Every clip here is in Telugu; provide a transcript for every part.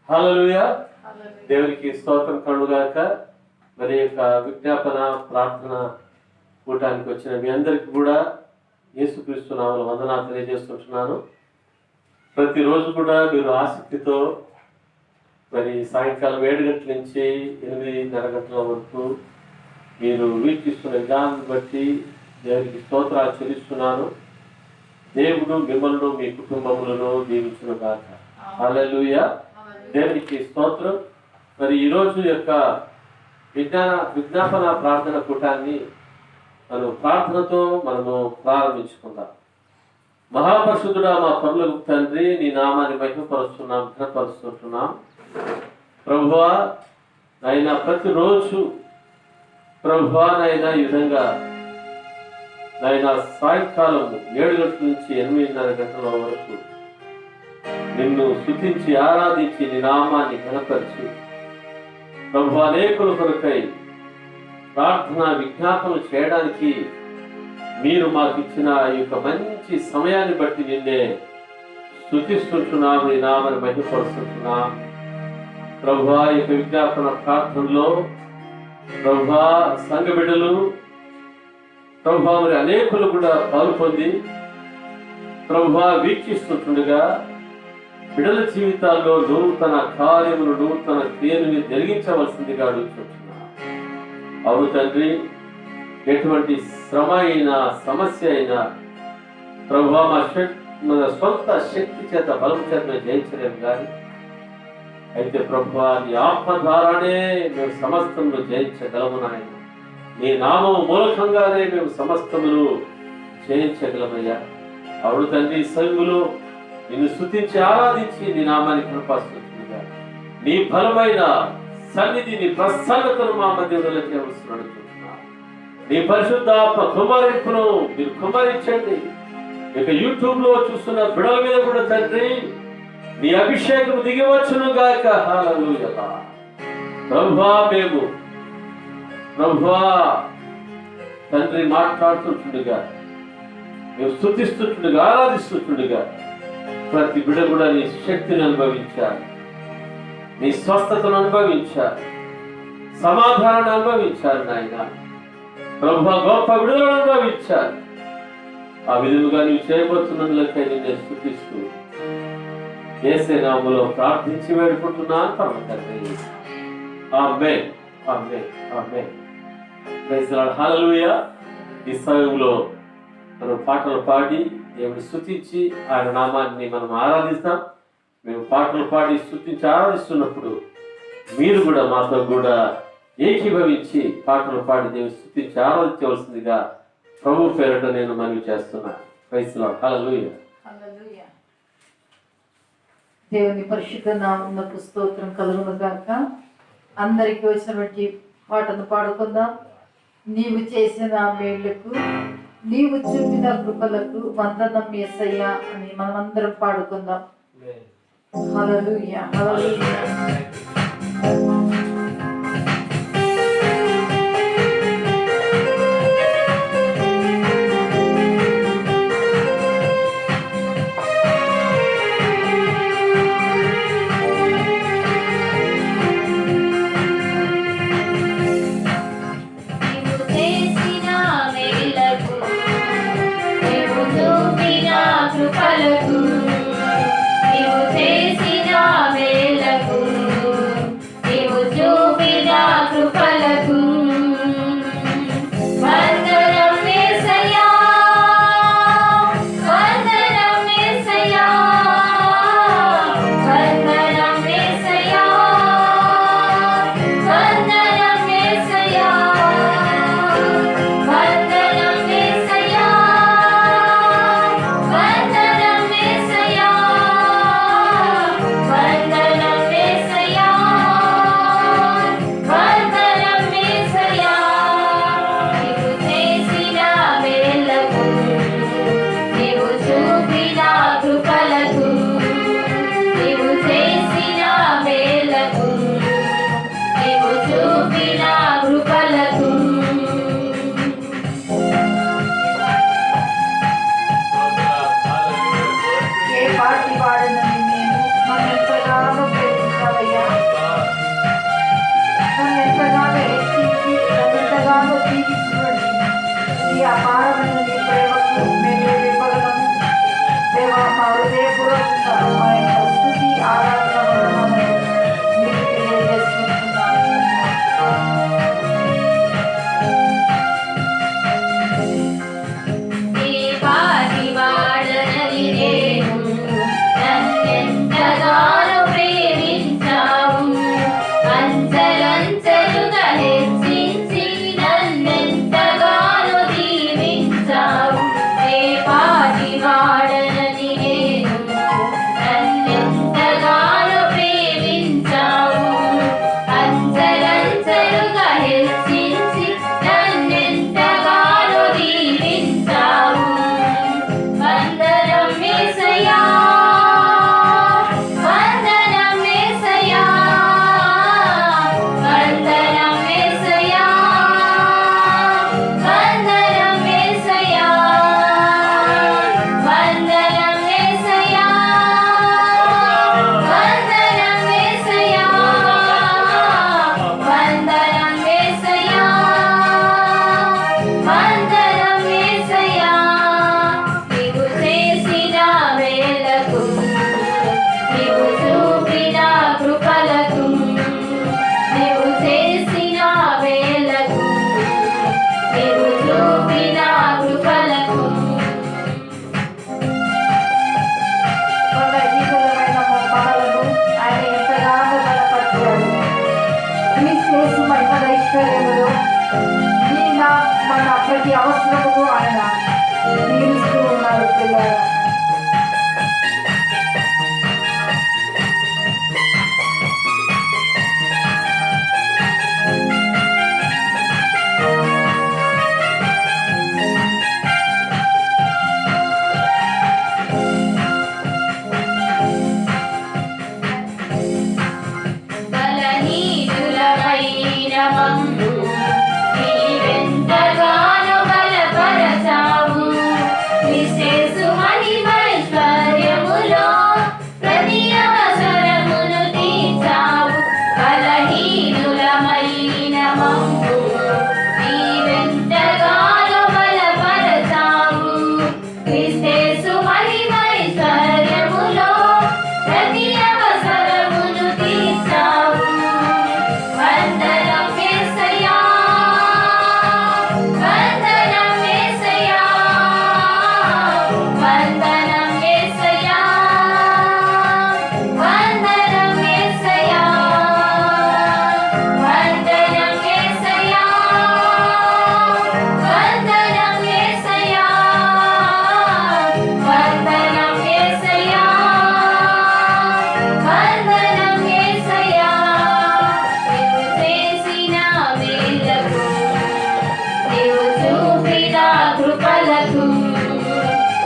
హల్లెలూయా. దేవునికి స్తోత్రం కలుగుగాక. మరి యొక్క విజ్ఞాపన ప్రార్థన కూటానికి వచ్చిన మీ అందరికీ కూడా యేసుక్రీస్తు నామములో వందనాలు తెలియజేస్తుంటున్నాను. ప్రతిరోజు కూడా మీరు ఆసక్తితో మరి సాయంకాలం 7 గంటల నుంచి 8:30 గంటల వరకు మీరు వీక్షిస్తున్న విధానాన్ని బట్టి దేవునికి స్తోత్రాలు చెల్లిస్తున్నాను. దేవుడు మిమ్మల్ని మీ కుటుంబములను దీవించునుగాక. హల్లెలూయా. దేవునికి స్తోత్రం. మరి ఈరోజు యొక్క విజ్ఞాపన ప్రార్థన కూటాన్ని మనం ప్రార్థనతో మనము ప్రారంభించుకుందాం. మహాపరిశుద్ధుడా మా పరలోకపు తండ్రి, నీ నామాన్ని మహిమపరుస్తున్నాం, ఘనపరుస్తున్నాం. ప్రభువా నాయన, ప్రతిరోజు ప్రభువా నాయన ఈ విధంగా నాయన సాయంకాలం 7 గంటల నుంచి 8:30 గంటల వరకు నిన్ను స్తుతించి ఆరాధించి నీ నామాన్ని ఘనపరిచి ప్రభు అనేకుల కొరకై ప్రార్థన విజ్ఞాపనలు చేయడానికి మీరు మాకు ఇచ్చిన ఈ యొక్క మంచి సమయాన్ని బట్టి నిన్నే స్తుతిస్తుంటున్నాం, నీ నామాన్ని మహిమపరుస్తున్నాం. ప్రభువా ఈ యొక్క విజ్ఞాపన ప్రార్థనలో ప్రభువా సంఘ బిడ్డలు ప్రభువా మరి అనేకులు కూడా పాల్పొంది ప్రభువా వీక్షిస్తుండగా బిడ్డల జీవితాల్లో నూతన కార్యములు నూతన క్రియలను జరిగించవలసిందిగా అడుగుతుంటున్నా. అవును తండ్రి, ఎటువంటి శ్రమ అయినా సమస్య అయినా ప్రభువా మన సొంత శక్తి చేత బలం చేత మేము జయించలేము. కానీ అయితే ప్రభువా నీ ఆత్మ ద్వారానే మేము సమస్తమును జయించగలము నాయన. నీ నామం మూలకంగానే మేము సమస్తమును జయించగలమయ్యా. అవును తండ్రి, సంఘులు నిన్ను స్తుతించి ఆరాధించి నీ నామాన్ని కనపరుస్తుందిగా నీ బలమైన సన్నిధి, నీ ప్రసన్నతను మా మధ్యలో చేయవలసిన నీ పరిశుద్ధాత్మ కుమారింపును మీరు కుమారించండి. ఇక యూట్యూబ్ లో చూస్తున్న బిడల మీద కూడా తండ్రి నీ అభిషేకం దిగివచ్చును గాక. హల్లెలూయా. ప్రభువా మేము ప్రభువా తండ్రి మాట్లాడుతుంటుండగా మేము స్తుతిస్తుంటుండగా ఆరాధిస్తుంటుండగా ప్రతి బిడ్డ కూడా నీ శక్తిని అనుభవించాలి, నీ స్వస్థతను అనుభవించాలి, సమాధానాన్ని అనుభవించాలి నాయన. ప్రభువా గొప్ప విడుదలను అనుభవించాలి. ఆ విధముగా నీవు చేయబోతున్నందులకై నిన్నే స్తుతిస్తూ యేసు నామములో ప్రార్థించి వేడుకుంటున్నాను పరమ తండ్రి. ఆమేన్, ఆమేన్, ఆమేన్. Praise the Lord. హల్లెలూయా. ఈ సమయంలో మనం పాటలు పాడి దేవుని స్తుతించి ఆయన నామాన్ని మనం ఆరాధిస్తాం. మేము పాటలు పాడి స్తుతించి ఆరాధిస్తున్నప్పుడు మీరు కూడా మాతో కూడా ఏకీభవించి పాటలు పాడి దేవుని స్తుతించి ఆరాధించవలసిందిగా ప్రభు పేరిట నేను మనవి చేస్తున్నాను. Praise the Lord. హల్లెలూయా. హల్లెలూయా. దేవుని పరిశుద్ధ నామమునకు స్తోత్రం కలుగును గాక. అందరికీ వచ్చినటువంటి పాటను పాడుకుందాం. నీవు చేసిన మేళ్లకు, నీవు చూపిన కృపలకు వందనం యేసయ్యా అని మనమందరం పాడుకుందాం. హల్లెలూయా, హల్లెలూయా. వందనం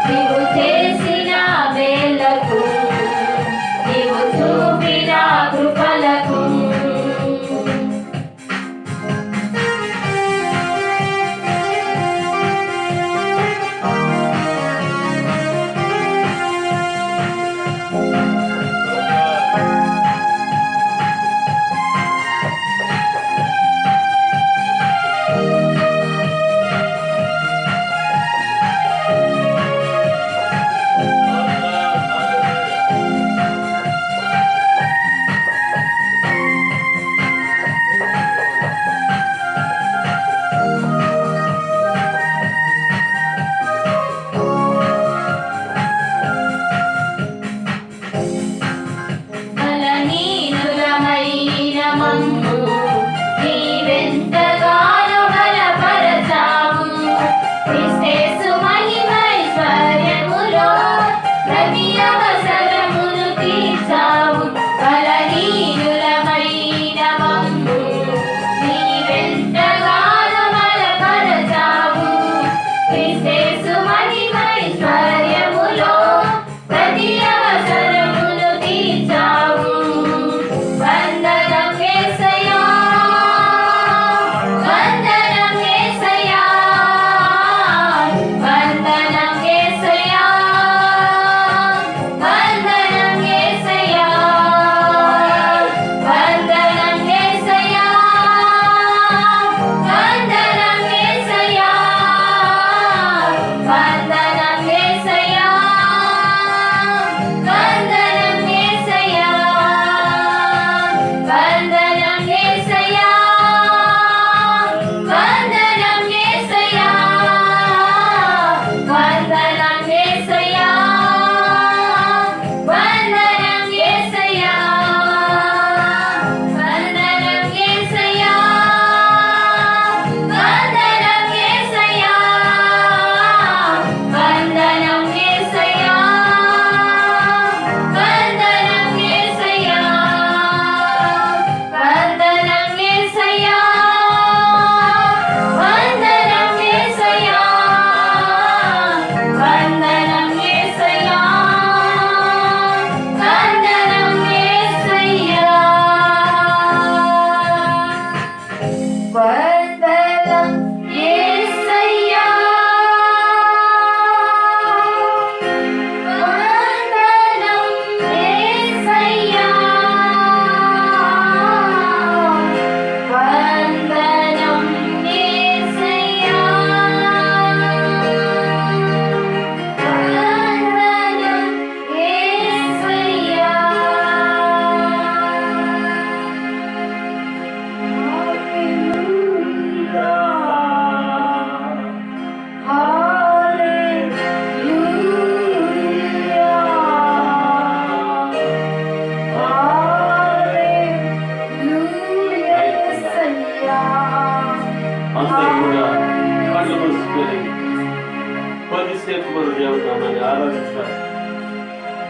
నీవు చేసిన మేలకు నీవు చూపిన కృపలకు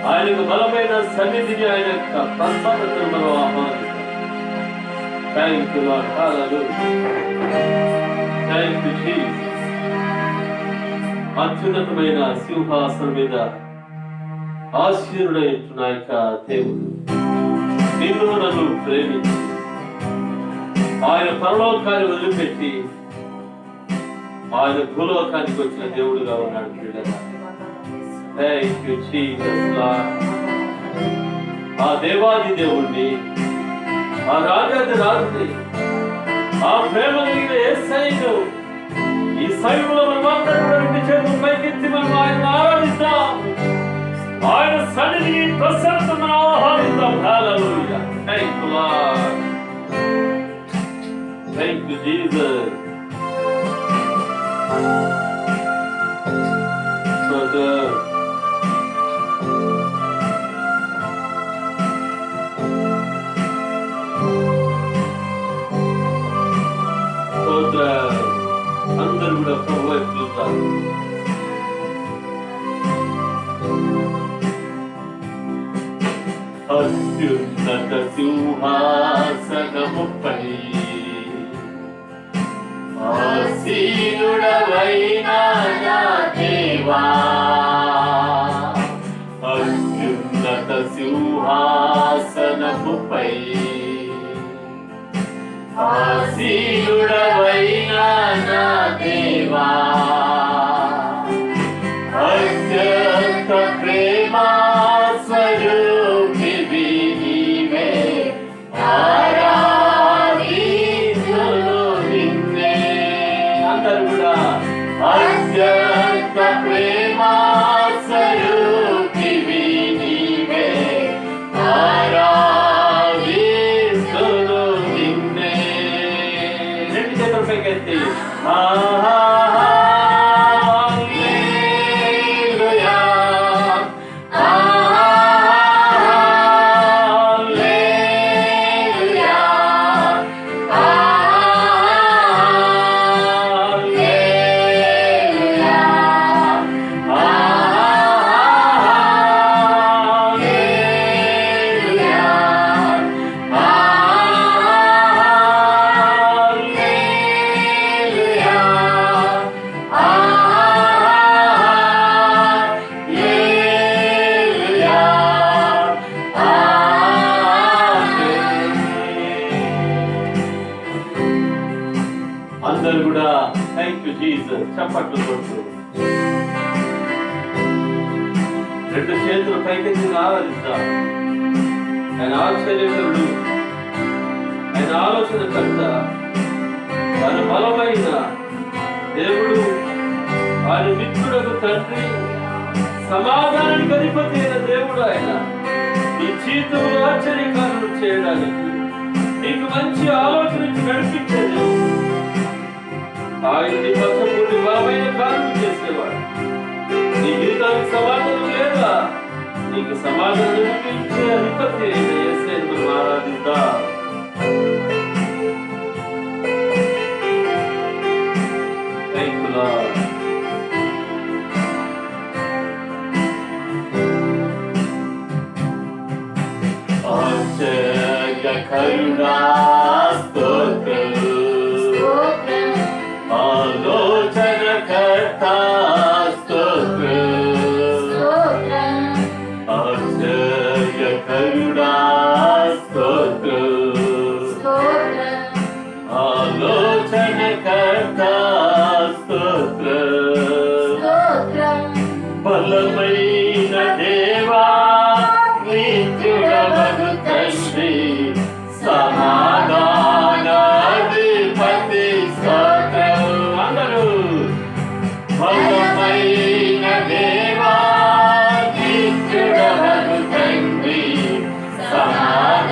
ఆయనకు బలమైన సన్నిధిని ఆయన యొక్క ప్రసన్నతను మనం ఆహ్వానిస్తాం. థ్యాంక్ యూ లార్డ్, హల్లెలూయా, థ్యాంక్ యూ జీసస్. అత్యున్నతమైన సింహాసనం మీద ఆశీనుడైన యొక్క దేవుడు నిన్ను నన్ను ప్రేమించి ఆయన పరలోకాన్ని వదిలిపెట్టి ఆయన భూలోకానికి వచ్చిన దేవుడుగా ఉన్నాడు. పిల్లగా థ్యాంక్ యూ జీసస్ లార్డ్. ఆ దేవాది దేవుణ్ణి, ఆ రాజాది రాజుని, ఆ ప్రేమ కలిగిన యేసయ్యను ఈ సమయంలో మనమందరం చేతులు పైకెత్తి మనం ఆయన ఆరాధిస్తాం. ఆయన సన్నిధిని ప్రశంసను ఆహ్వానిస్తాం. హల్లెలూయా, thank you Lord, thank you Jesus. అందరూ కూడా ప్రభు వైపు చూస్తారు. అత్యున్నత సింహాసనముపై ఆసీనుడవైన నా దేవా దీనుడవైన నా దేవా అత్యంత ప్రేమా స్వరూపివి నీవే ఆరాధించును నిన్నే అందరూ కూడా అత్యంత ప్రేమా స్వరూపివి నీవే ఆరాధించును నిన్నే రెండు చేతుల పైకెత్తి అందరూ కూడా థ్యాంక్ యూ జీసస్ చప్పట్లు కొడుతూ రెండు చేతులు పైకెత్తి ఆరాధిద్దాం. ఆయన ఆశ్చర్యకరుడు, ఆయన ఆలోచనకర్త, ఆయన బలమైన దేవుడు, ఆయన మిత్రుడకు తండ్రి, సమాధానానికి అధిపతి అయిన దేవుడు. ఆయన నీ జీవితంలో ఆశ్చర్యకారులు చేయడానికి, నీకు మంచి ఆలోచన నడిపించే దేవుడు. ఆయన నీ పక్షపుడి బలమైన కార్యం చేసేవాడు. నీ జీవితానికి సమాధానం లేదా, నీకు సమాధానం ఇచ్చే అధిపతి అయిన యేసయ్యను ఆరాధిద్దాం. Thank you Lord. ఆశ్చర్యకరుడా స్తోత్రం, ఆలోచనకర్త స్తోత్రం, ఆశ్చర్యకరుడా స్తోత్రం, ఆలోచనకర్త స్తోత్రం, బలమైన దేవా నిత్యుడవగు తండ్రి, సమాధానాధిపతి స్తోత్రం. అందరూ బలమైన దేవా నిత్యుడవగు తండ్రి, సమాధానాధిపతి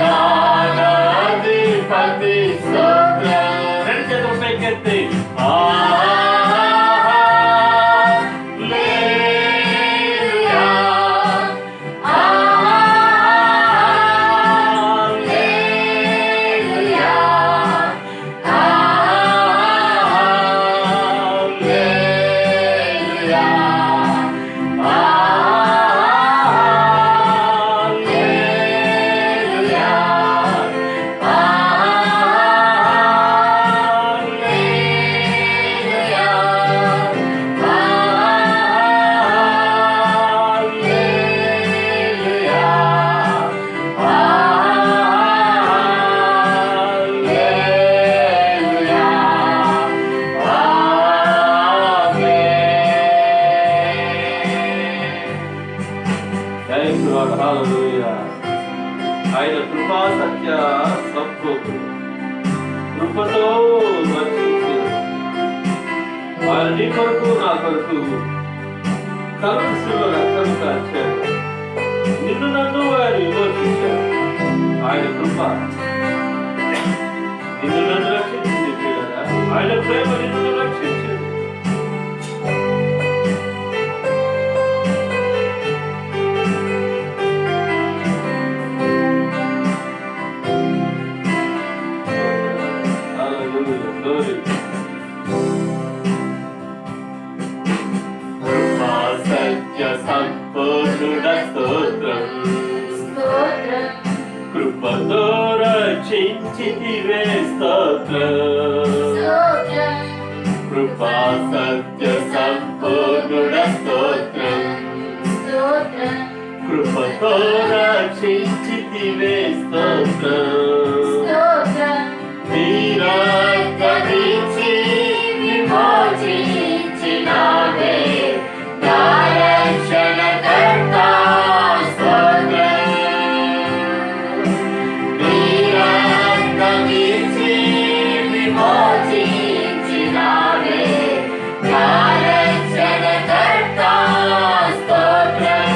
స్తోత్రం. రెండు చేతులు పైకెత్తి ఆయన కృపా సత్య సంపూర్ణుడు, కృపతో రక్షించాడు. ఆయన నీ కొరకు నా కొరకు కలుసులో రక్తం కాచాడు. నిన్ను నన్ను ఆయన విమోచించాడు. ఆయన కృప నిన్ను నన్ను రక్షించింది పిల్లరా. ఆయన ప్రేమ నిన్ను రక్షించింది. కృపా సత్య సంపూర్ణుడ స్తోత్రం, కృపతో రక్షించితివే స్తోత్రం, కృపా సత్య సంపూర్ణుడ స్తోత్రం, కృపతో రక్షించితివే స్తోత్రం. నీ రక్తమిచ్చి విమోచించినావే నా రక్షణకర్త స్తోత్రం. నీ రక్తమిచ్చి విమోచించినావే నా రక్షణకర్త స్తోత్రం.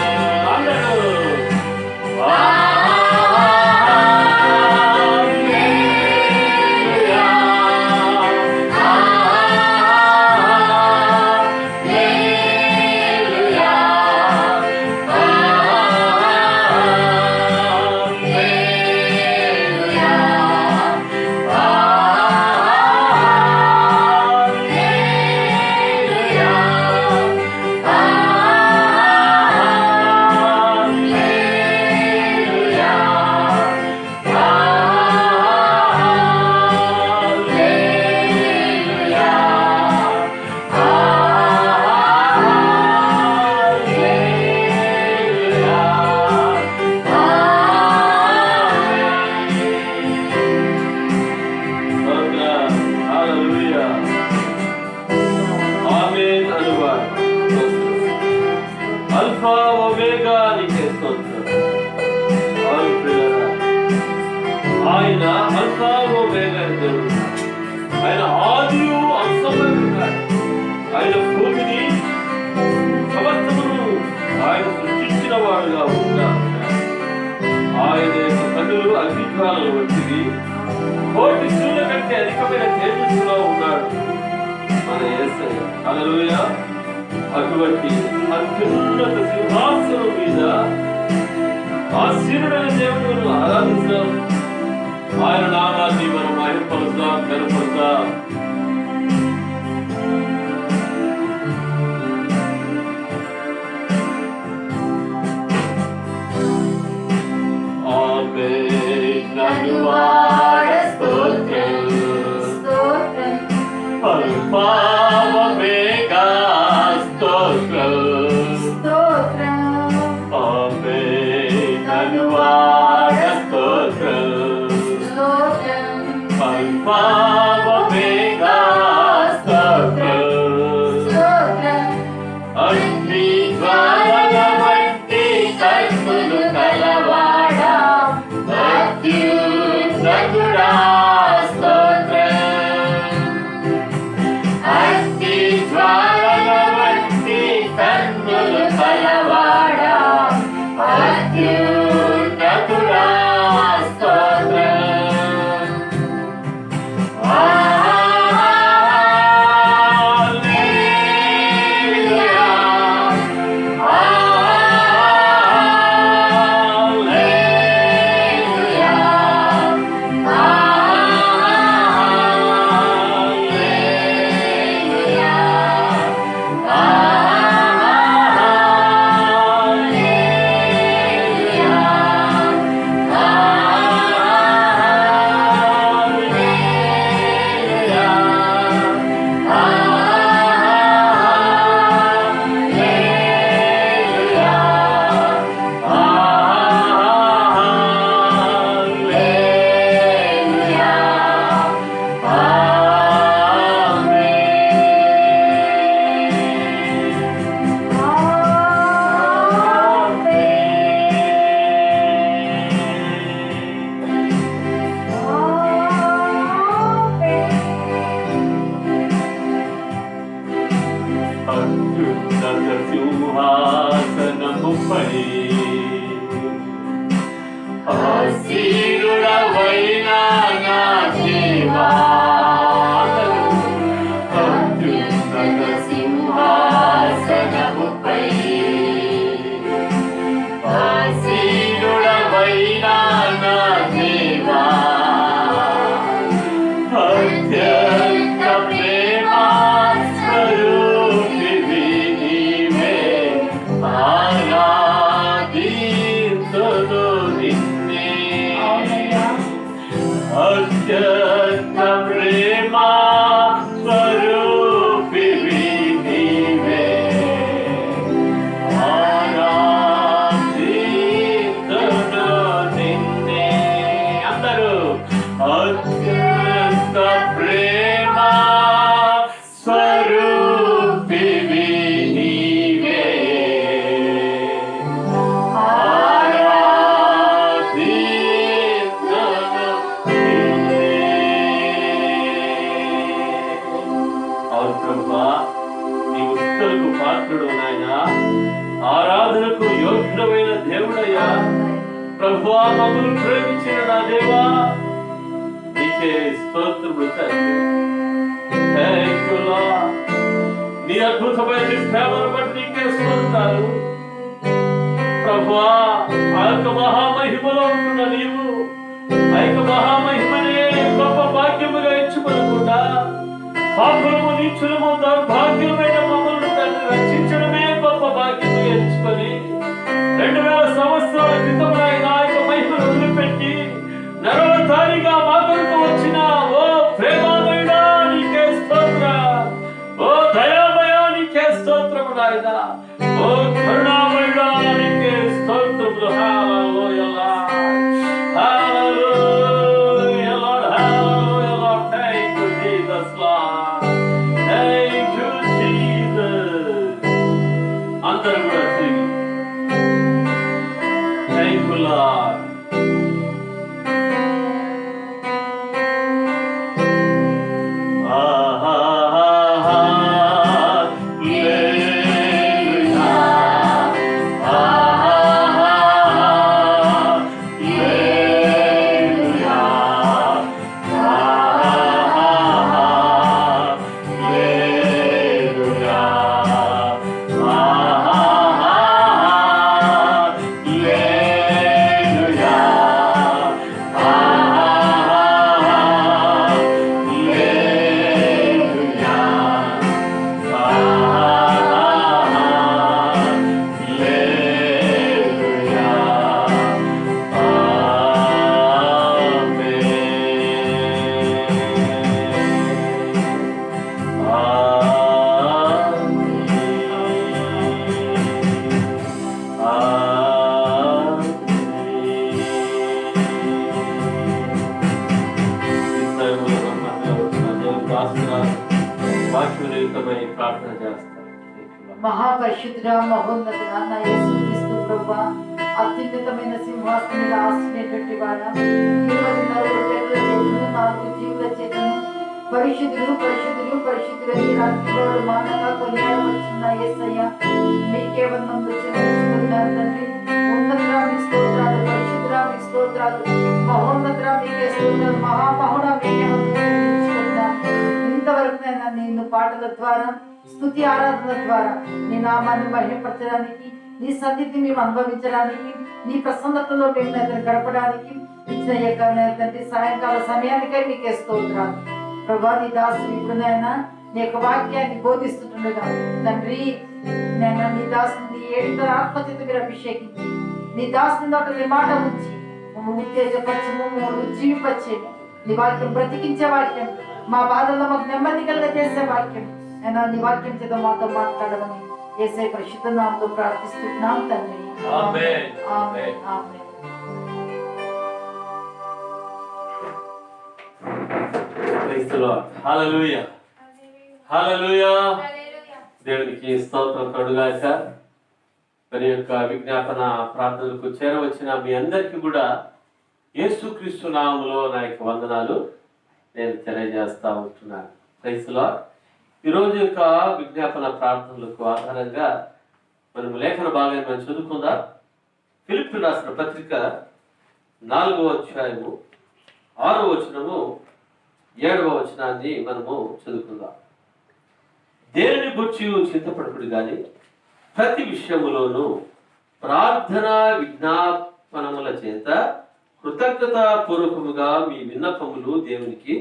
అల్ఫా ఒమేగా నీకే స్తోత్రం. అవును ప్రియులారా, ఆయన అల్ఫా ఒమేగా దేవుడు. ఆయన ఆదియు అంతమై ఉన్నాడు. ఆయన భూమిని సమస్తమును ఆయన సృష్టించిన వాడుగా ఉన్నాడు. ఆయన యొక్క కన్నులు అగ్నిజ్వాలలు వంటివి, కోటి సూర్యుల కంటే అధికమైన తేజస్సులో ఉన్నాడు మన యేసయ్య. హల్లెలూయా. అటువంటి అత్యున్నత సింహాసనం మీద ఆసీనుడైన దేవుడును ఆరాధిస్తాం. ఆయన నామాన్ని మనం మహిమపరుస్తాం, కనపరుస్తాం. నన్నువాడ స్తోత్రం స్తోత్రం. అల్ఫా ఒమేగా స్తోత్రం స్తోత్రం. ఆమేన్. నన్నువాడ స్తోత్రం స్తోత్రం. అల్ఫా ఒమేగా ప్రభువా మమ్మల్ని ప్రేమించిన నా దేవా నీకే స్తోత్రములు తండ్రి. Thank you lord. నీ అద్భుతమైన ప్రేమను బట్టి నీకే స్తోత్రాలు ప్రభువా. ఆ యొక్క మహామహిమలో ఉంటున్న నీవు ఆ యొక్క మహామహిమనే గొప్ప భాగ్యముగా ఎంచుకొనకుండా పాపులము నీచులము దౌర్భాగ్యమైన మమ్మల్ని తండ్రి రక్షించడమే గొప్ప భాగ్యముగా ఎంచుకొని 2000 సంవత్సరాల క్రితం ఆయన ఆ యొక్క మహిమను వదిలిపెట్టి నరవతారిగా మా కొరకు వచ్చిన ఓ ప్రేమామయుడా నీకే స్తోత్రం. ఓ దయామయ నీకే స్తోత్రము నాయన. ఓ కరుణామయుడా నీకే స్తోత్రములు. హల్లెలూయా హల్లెలూయా లార్డ్. హల్లెలూయా Lord. Thank you Jesus Lord. Thank you Jesus. అందరూ కూడా తిరిగి థాంక్ యూ లార్డ్. ప్రార్థన చేస్తారు. మహాపరిశుద్ధుడా మహోన్నతుడా నా యేసుక్రీస్తు ప్రభువా, అత్యున్నతమైన సింహాసనం మీద ఆశ్రయించేటువంటి వాడా, 24 పేర్ల చేతులు 4 జీవుల చేతులు పరిశుద్ధులు పరిశుద్ధులు పరిశుద్ధులు ఈ రాత్రిలో మానగా కొనియాడవచ్చున్న యేసయ్య మీకే వందనములు చెల్లించుకుంటున్నాను తండ్రి. ఉన్నతుడా మీ స్తోత్రాలు, పరిశుద్ధుడా మీ స్తోత్రాలు, మహోన్నతుడా మీకే స్తోత్రాలు, మహామహుడా మీకే వందనములు చెల్లించుకుంటున్నాను. ఇంతవరకు నేను నిన్ను పాటల ద్వారా స్తుతి ఆరాధన ద్వారా నీ నామాన్ని మహిమపరచడానికి, నీ సన్నిధిని మేము అనుభవించడానికి, నీ ప్రసన్నతలో మేము దగ్గర గడపడానికి ఇచ్చిన యొక్క తండ్రి సాయంకాల సమయానికై మీకే స్తోత్రాలు ప్రభా. నీ దాసుని ఇప్పుడు నాయన నీ యొక్క వాక్యాన్ని బోధిస్తుండగా తండ్రి నేను నీ దాసుని 7 ఆత్మచేత మీరు అభిషేకించి నీ దాసుని నోట నీ మాట ఉంచి ఉత్తేజపరచము, ఉజ్జీవింపచేము. నీ వాక్యం బ్రతికించే వాక్యం, మా బాధల్లో మాకు నెమ్మది కలుగ చేసే వాక్యం అయినా నీ వాక్యం చేత మాతో మాట్లాడమని యేసయ్య పరిశుద్ధ నామములో ప్రార్థిస్తున్నాం తండ్రి. ఆమేన్. ఆమేన్. ఆమేన్. Praise the Lord. హల్లెలూయా హల్లెలూయా. దేవునికి స్తోత్రం కలుగుగాక. మరి యొక్క విజ్ఞాపన ప్రార్థనలకు చేరవచ్చిన మీ అందరికీ కూడా యేసుక్రీస్తు నామములో నా యొక్క వందనాలు నేను తెలియజేస్తా ఉంటున్నాను. Praise the Lord. ఈరోజు యొక్క విజ్ఞాపన ప్రార్థనలకు ఆధారంగా మనం లేఖన భాగాన్ని మనం చదువుకుందాం. ఫిలిప్పీయులకు రాసిన పత్రిక 4వ అధ్యాయము 6వ వచనము 7వ వచనాన్ని మనము చదువుకుందాం. దేనిని గురించి చింతపడకుడు కానీ ప్రతి విషయములోనూ ప్రార్థన విజ్ఞాపనముల చేత కృతజ్ఞతాపూర్వకముగా మీ విన్నపములు దేవునికి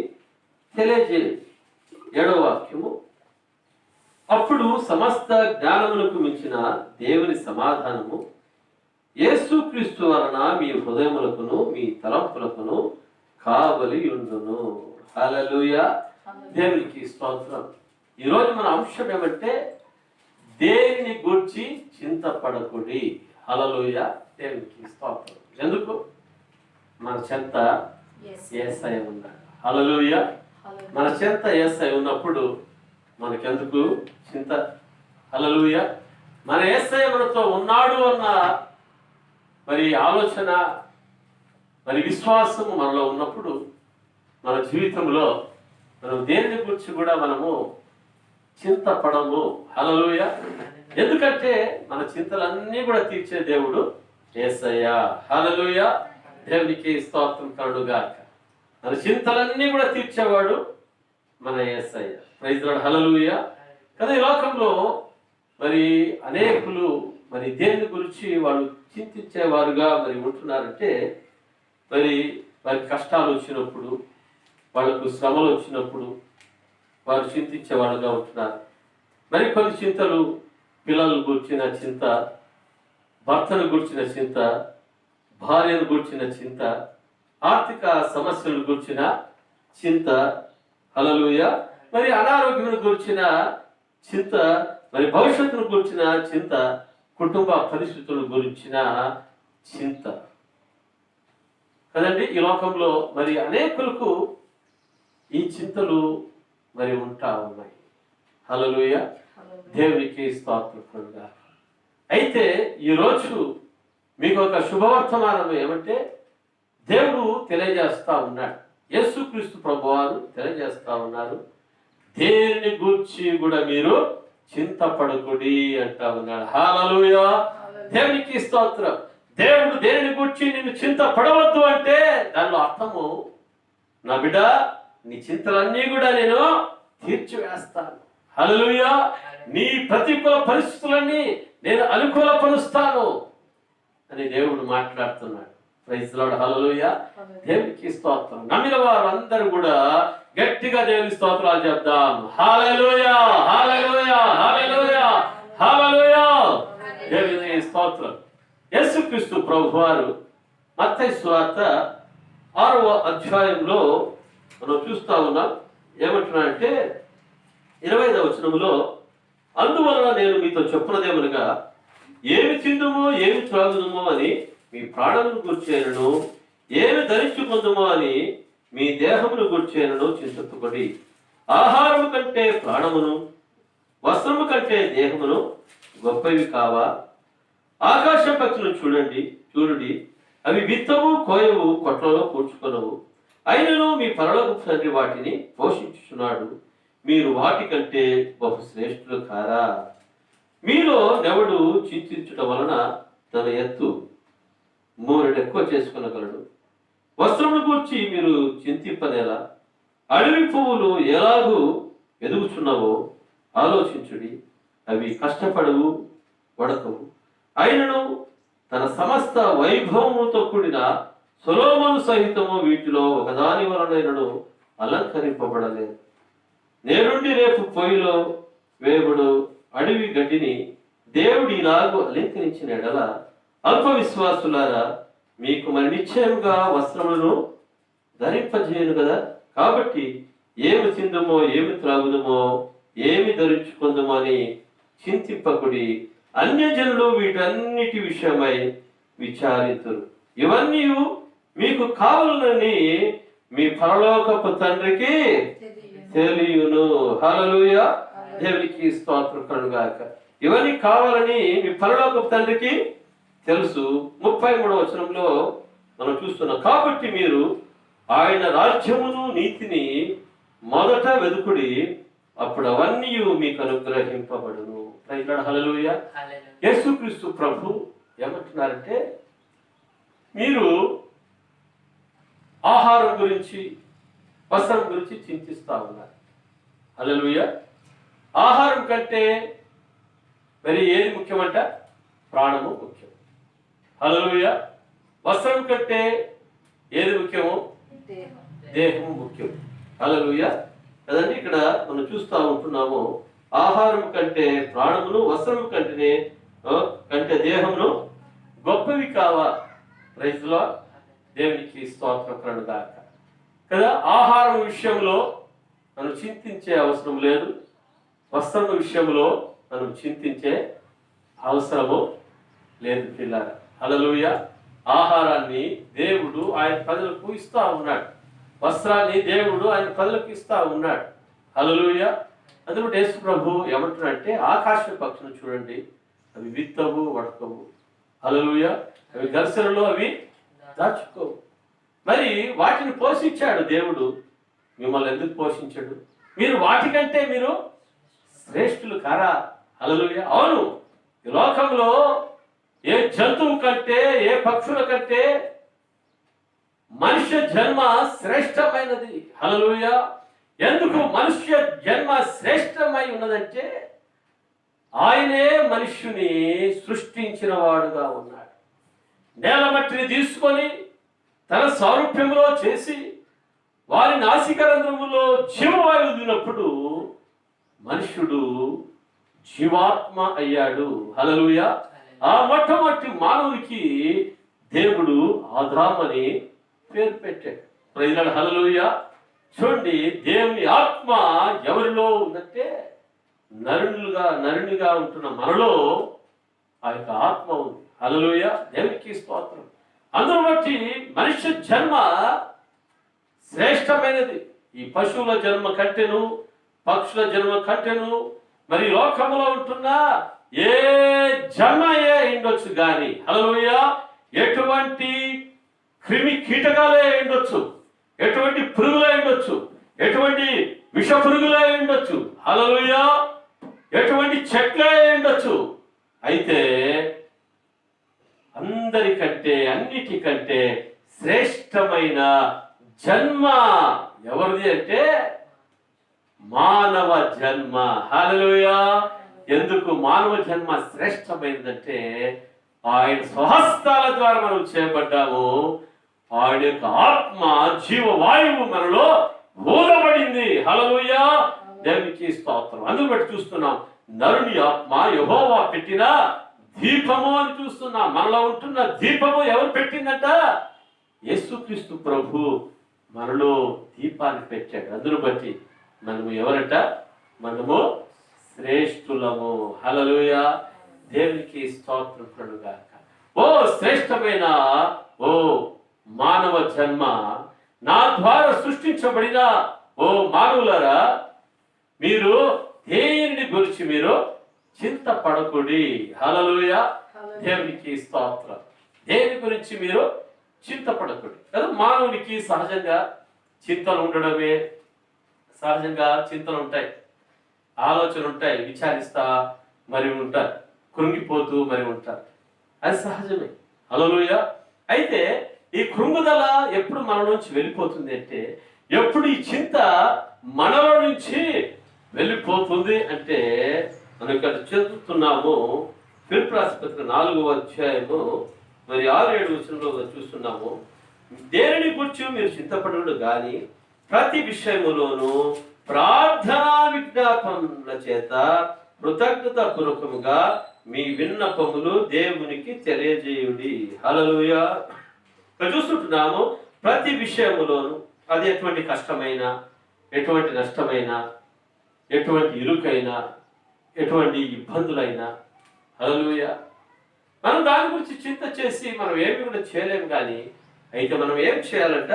తెలియజేయండి. 7వ వాక్యము, అప్పుడు సమస్త జ్ఞానములకు మించిన దేవుని సమాధానము యేసుక్రీస్తు వలన మీ హృదయములకును మీ తలంపులకును కావలి ఉండును. హల్లెలూయా. దేవునికి స్తోత్రం. ఈరోజు మన అంశం ఏమంటే దేనిని గూర్చి చింతపడకుడి. హల్లెలూయా. దేవునికి స్తోత్రం. ఎందుకు? మన చెంత యేసయ్య ఉన్నాడు. హల్లెలూయా. మన చెంత యేసయ్య ఉన్నప్పుడు మనకెందుకు చింత? హల్లెలూయా. మన యేసయ్య మనతో ఉన్నాడు అన్న మరి ఆలోచన మరి విశ్వాసము మనలో ఉన్నప్పుడు మన జీవితంలో మనం దేనిని గురించి కూడా మనము చింతపడము. హల్లెలూయా. ఎందుకంటే మన చింతలన్నీ కూడా తీర్చే దేవుడు యేసయ్యా. హల్లెలూయా. దేవునికి స్తోత్రం కలుగుగాక. మన చింతలన్నీ కూడా తీర్చేవాడు మన యేసయ్య. Praise Lord. హల్లెలూయా. కదా ఈ లోకంలో మరి అనేకులు మరి దేని గురించి వాళ్ళు చింతించేవారుగా మరి ఉంటున్నారంటే మరి వారికి కష్టాలు వచ్చినప్పుడు, వాళ్ళకు శ్రమలు వచ్చినప్పుడు వారు చింతించే వాళ్ళుగా ఉంటున్నారు. మరి కొన్ని చింతలు పిల్లలను గురించిన చింత, భర్తను గురించిన చింత, భార్యను గురించిన చింత, ఆర్థిక సమస్యలను గురించిన చింత. హల్లెలూయా. మరి అనారోగ్యం గురించిన చింత, మరి భవిష్యత్తును గురించిన చింత, కుటుంబ పరిస్థితుల గురించిన చింత కదండి. ఈ లోకంలో మరి అనేకులకు ఈ చింతలు మరి ఉంటా ఉన్నాయి. హల్లెలూయా. దేవునికి స్తోత్రం. అయితే ఈరోజు మీకు ఒక శుభవర్తమానం ఏమంటే దేవుడు తెలియజేస్తా ఉన్నాడు, యేసుక్రీస్తు ప్రభువారు తెలియజేస్తా ఉన్నారు, దేనిని గూర్చి కూడా మీరు చింతపడకుడి అంటా ఉన్నాడు. హల్లెలూయా. దేవునికి స్తోత్రం. దేవుడు దేనిని గూర్చి నిన్ను చింతపడవద్దు అంటే దానిలో అర్థము, నా బిడ్డ నీ చింతలన్నీ కూడా నేను తీర్చివేస్తాను. హల్లెలూయా. నీ ప్రతికూల పరిస్థితులన్నీ నేను అనుకూలపరుస్తాను అని దేవుడు మాట్లాడుతున్నాడు. Praise Lord. హల్లెలూయా. దేవునికి స్తోత్రం. నమ్మిన వారు అందరూ కూడా గట్టిగా దేవుని స్తోత్రాలు చెప్దాం. హల్లెలూయా, హల్లెలూయా, హల్లెలూయా, హల్లెలూయా. దేవునికి స్తోత్రం. యేసుక్రీస్తు ప్రభువారు మత్తయి సువార్త 6వ అధ్యాయంలో మనం చూస్తా ఉన్నాం. ఏమంటున్నాడంటే 25వ వచనములో, అందువలన నేను మీతో చెప్పున్నదేమనగా, ఏమి తిందుమో ఏమి త్రాగుదుమో అని మీ ప్రాణమును గుర్చేనను, ఏమి ధరించుకుందుమో అని మీ దేహమును గుర్చేనను చింతించుకోండి. ఆహారము కంటే ప్రాణమును, వస్త్రము కంటే దేహమును గొప్పవి కావా? ఆకాశ పక్షులను చూడుడి, అవి విత్తవు, కోయవు, కొట్లలో కూర్చుకొనవు, అయినను మీ పరలోకపు తండ్రి వాటిని పోషించుచున్నాడు. మీరు వాటి కంటే బహు శ్రేష్ఠులు కారా? మీలో నెవడు చింతించడం వలన తన ఎత్తు మూరెడు ఎక్కువ చేసుకునగలడు. వస్త్రమును గూర్చి మీరు చింతింపనేలా? అడవి పువ్వులు ఎలాగూ ఎదుగుచున్నావో ఆలోచించుడి. అవి కష్టపడవు, వడకవు, అయినను తన సమస్త వైభవముతో కూడిన సొలొమోను సహితము వీటిలో ఒకదాని వలనైనను అలంకరింపబడలేదు. నేనుండి రేపు పొయ్యిలో వేగుడు అడవి గడ్డిని దేవుడు ఇలాగూ అలంకరించిన ఎడల అల్ప విశ్వాసులారా, మీకు మరి నిశ్చయముగా వస్త్రములను ధరింపజేయను కదా. కాబట్టి ఏమి తిందుమో, ఏమి త్రాగుదమో, ఏమి ధరించుకుందామో అని చింతింపకుడి. అన్యజనులు వీటన్నిటి విషయమై విచారింతురు. ఇవన్నీ మీకు కావాలని మీ పరలోకపు తండ్రికి తెలియను. హల్లెలూయా. దేవునికి స్తోత్రం కలుగుగాక. ఇవన్నీ కావాలని మీ పరలోకపు తండ్రికి తెలుసు. 33వ వచనంలో మనం చూస్తున్నాం. కాబట్టి మీరు ఆయన రాజ్యమును నీతిని మొదట వెదుకుడి, అప్పుడు అవన్నీ మీకు అనుగ్రహింపబడును. హల్లెలూయా. యేసుక్రీస్తు ప్రభు ఏమంటున్నారంటే, మీరు ఆహారం గురించి, వస్త్రం గురించి చింతిస్తా ఉన్నారు. హల్లెలూయా. ఆహారం కంటే మరి ఏది ముఖ్యమంట? ప్రాణము ముఖ్యం. హల్లెలూయా. వస్త్రం కంటే ఏది ముఖ్యము? దేహము ముఖ్యం. హల్లెలూయా. కదండి, ఇక్కడ మనం చూస్తూ ఉంటున్నాము, ఆహారం కంటే ప్రాణమును, వస్త్రము కంటే దేహమును గొప్పవి కావా? Praise Lord. దేవునికి స్తోత్రం కలుగుగాక. కదా, ఆహారం విషయంలో మనం చింతించే అవసరం లేదు, వస్త్రం విషయంలో మనం చింతించే అవసరము లేదు పిల్లారా. హల్లెలూయా. ఆహారాన్ని దేవుడు ఆయన ప్రజలకు ఇస్తా ఉన్నాడు, వస్త్రాన్ని దేవుడు ఆయన ప్రజలకు ఇస్తా ఉన్నాడు. హల్లెలూయా. అందుకే యేసు ప్రభు ఏమంటున్నాడంటే, ఆకాశ పక్షులను చూడండి, అవి విత్తవు, వడకవు. హల్లెలూయా. అవి గరిసెలలో అవి దాచుకోవు. మరి వాటిని పోషించాడు దేవుడు. మిమ్మల్ని ఎందుకు పోషించాడు? మీరు వాటికంటే మీరు శ్రేష్ఠులు కారా? హల్లెలూయా. అవును, ఈ లోకంలో ఏ జంతువు కంటే ఏ పక్షుల కంటే మనుష్య జన్మ శ్రేష్టమైనది. హల్లెలూయా. ఎందుకు మనుష్య జన్మ శ్రేష్టమై ఉన్నదంటే ఆయనే మనుష్యుని సృష్టించిన వాడుగా ఉన్నాడు. నేల మట్టిని తీసుకొని తన సారూప్యంలో చేసి వారి నాసికరంధ్రములో జీవవాయువు దినప్పుడు మనుష్యుడు జీవాత్మ అయ్యాడు. హల్లెలూయా. ఆ మొట్టమొదటి మానవునికి దేవుడు ఆదాము అని పేరు పెట్టాడు. Praise Lord. హల్లెలూయా. చూడండి, దేవుని ఆత్మ ఎవరిలో ఉందంటే నరునిగా ఉంటున్న మనలో ఆ యొక్క ఆత్మ ఉంది. హల్లెలూయా. దేవునికి స్తోత్రం. అందును బట్టి మనుష్య జన్మ శ్రేష్టమైనది. ఈ పశువుల జన్మ కంటెను, పక్షుల జన్మ కంటెను, మరి లోకంలో ఉంటున్న ఏ జన్మ ఉండొచ్చు కానీ, హల్లెలూయా, ఎటువంటి క్రిమి కీటకాలే ఉండొచ్చు, ఎటువంటి పురుగులే ఉండొచ్చు, ఎటువంటి విష పురుగులే ఉండొచ్చు, హల్లెలూయా, ఎటువంటి చెట్లే ఉండొచ్చు. అయితే అందరికంటే అన్నిటికంటే శ్రేష్టమైన జన్మ ఎవరిది అంటే మానవ జన్మ. హల్లెలూయా. ఎందుకు మానవ జన్మ శ్రేష్టమైనదంటే ఆయన స్వహస్తాల ద్వారా మనం చేయబడ్డాము. ఆయన యొక్క ఆత్మ జీవవాయువు మనలో ఊదబడింది. హల్లెలూయా. దేవునికి స్తోత్రం. అందుకు బట్టి చూస్తున్నాం నరుని ఆత్మ యెహోవా పెట్టిన దీపము అని చూస్తున్నాం. మనలో ఉంటున్న దీపము ఎవరు పెట్టిందంట? యేసుక్రీస్తు ప్రభు మనలో దీపాన్ని పెట్టాడు. అందును బట్టి మనము ఎవరంట? మనము శ్రేష్ఠులము. హల్లెలూయా. దేవునికి స్తోత్రం కలుగాక. ఓ శ్రేష్టమైన ఓ మానవ జన్మ, నా ద్వారా సృష్టించబడిన ఓ మానవులారా, మీరు దేనిని గురించి మీరు చింతపడకుడి. హల్లెలూయా. దేవునికి స్తోత్రం. దేని గురించి మీరు చింతపడకుడి కదా. మానవునికి సహజంగా చింతలు ఉండడమే, సహజంగా చింతలు ఉంటాయి, ఆలోచనలు ఉంటాయి, విచారిస్తా మరి ఉంటారు, కృంగిపోతూ మరి ఉంటారు. అది సహజమే. హల్లెలూయా. అయితే ఈ కృంగుదల ఎప్పుడు మన నుంచి వెళ్ళిపోతుంది అంటే, ఎప్పుడు ఈ చింత మనలో నుంచి వెళ్ళిపోతుంది అంటే, మనం ఇక్కడ చదువుతున్నాము ఫిలిప్పీ రాసిన పత్రిక 4వ అధ్యాయము మరి 6-7 వచనంలో చూస్తున్నాము. దేనిని గురించి మీరు చింతపడుడు గాని ప్రతి విషయములోనూ ప్రార్థనా విజ్ఞాపనల చేత కృతజ్ఞత పూర్వకముగా మీ విన్నపములు దేవునికి తెలియజేయుడి. హల్లెలూయా. ఇక్కడ చూస్తుంటున్నాము ప్రతి విషయములోను, అది ఎటువంటి కష్టమైన, ఎటువంటి నష్టమైన, ఎటువంటి ఇరుకైనా, ఎటువంటి ఇబ్బందులైనా, హల్లెలూయా, మనం దాని గురించి చింత చేసి మనం ఏమి కూడా చేయలేము. కానీ అయితే మనం ఏం చేయాలంట?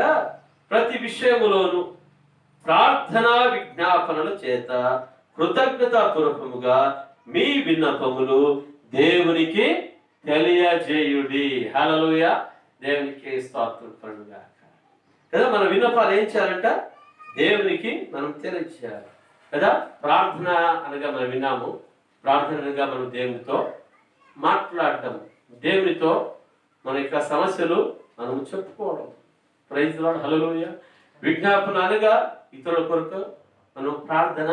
ప్రతి విషయములోను ప్రార్థనా విజ్ఞాపనల చేత కృతజ్ఞతాపూర్వకముగా మీ విన్నపములు దేవునికి తెలియజేయుడి. హల్లెలూయా. దేవునికి స్తోత్రం కలుగుగాక కదా. మన విన్నపాలు ఏం చేయాలంట? దేవునికి మనం తెలియజేయాలి కదా. ప్రార్థన అనగా మనం విన్నాము, ప్రార్థన అనగా మనం దేవునితో మాట్లాడటం, దేవునితో మన యొక్క సమస్యలు మనం చెప్పుకోవడం. Praise Lord. హల్లెలూయా. విజ్ఞాపన అనగా ఇతరుల కొరకు మనం ప్రార్థన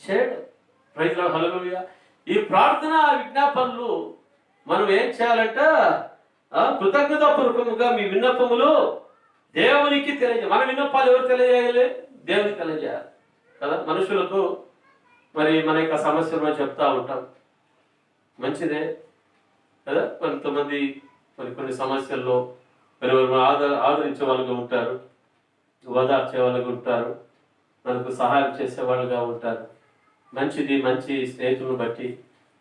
చేయడం. Praise Lord. హల్లెలూయా. ఈ ప్రార్థన విజ్ఞాపనలు మనం ఏం చేయాలంట? కృతజ్ఞతాపూర్వకముగా మీ విన్నపములు దేవునికి తెలియజేయాలి. మన విన్నపాలు ఎవరు తెలియజేయాలి? దేవునికి తెలియజేయాలి కదా. మనుషులకు మరి మన యొక్క సమస్యలు మనం చెప్తా ఉంటాం, మంచిదే కదా. కొంతమంది కొన్ని సమస్యల్లో మరి ఆదరించే వాళ్ళుగా ఉంటారు, ఓదార్చే వాళ్ళుగా ఉంటారు, మనకు సహాయం చేసే వాళ్ళుగా ఉంటారు. మంచిది. మంచి స్నేహితులను బట్టి,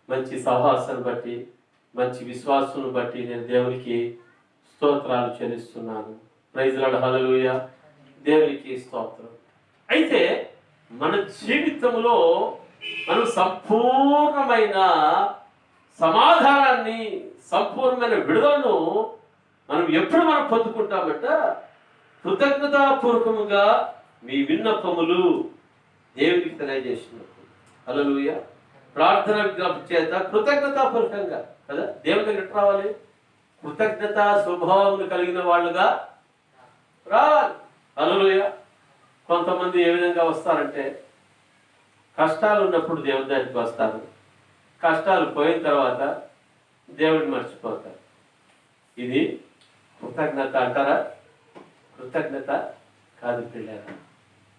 మంచి సహవాసాన్ని బట్టి, మంచి విశ్వాసాన్ని బట్టి నేను దేవునికి స్తోత్రాలు చెల్లిస్తున్నాను. Praise Lord. హల్లెలూయా. దేవునికి స్తోత్రం. అయితే మన జీవితంలో మనం సంపూర్ణమైన సమాధానాన్ని, సంపూర్ణమైన విడుదలను మనం ఎప్పుడు మనం పొందుకుంటామంట? కృతజ్ఞతాపూర్వకముగా మీ విన్నపములు దేవునికి తెలియజేసినప్పుడు. హల్లెలూయా. ప్రార్థన విజ్ఞాపన చేత కృతజ్ఞతాపూర్వకంగా కదా దేవుని దగ్గర రావాలి. కృతజ్ఞత స్వభావం కలిగిన వాళ్ళుగా రావాలి. హల్లెలూయా. కొంతమంది ఏ విధంగా వస్తారంటే కష్టాలు ఉన్నప్పుడు దేవుని దగ్గరికి వస్తారు, కష్టాలు పోయిన తర్వాత దేవుడిని మర్చిపోతారు. ఇది కృతజ్ఞత అంటారా? కృతజ్ఞత కాదు పిల్లరా.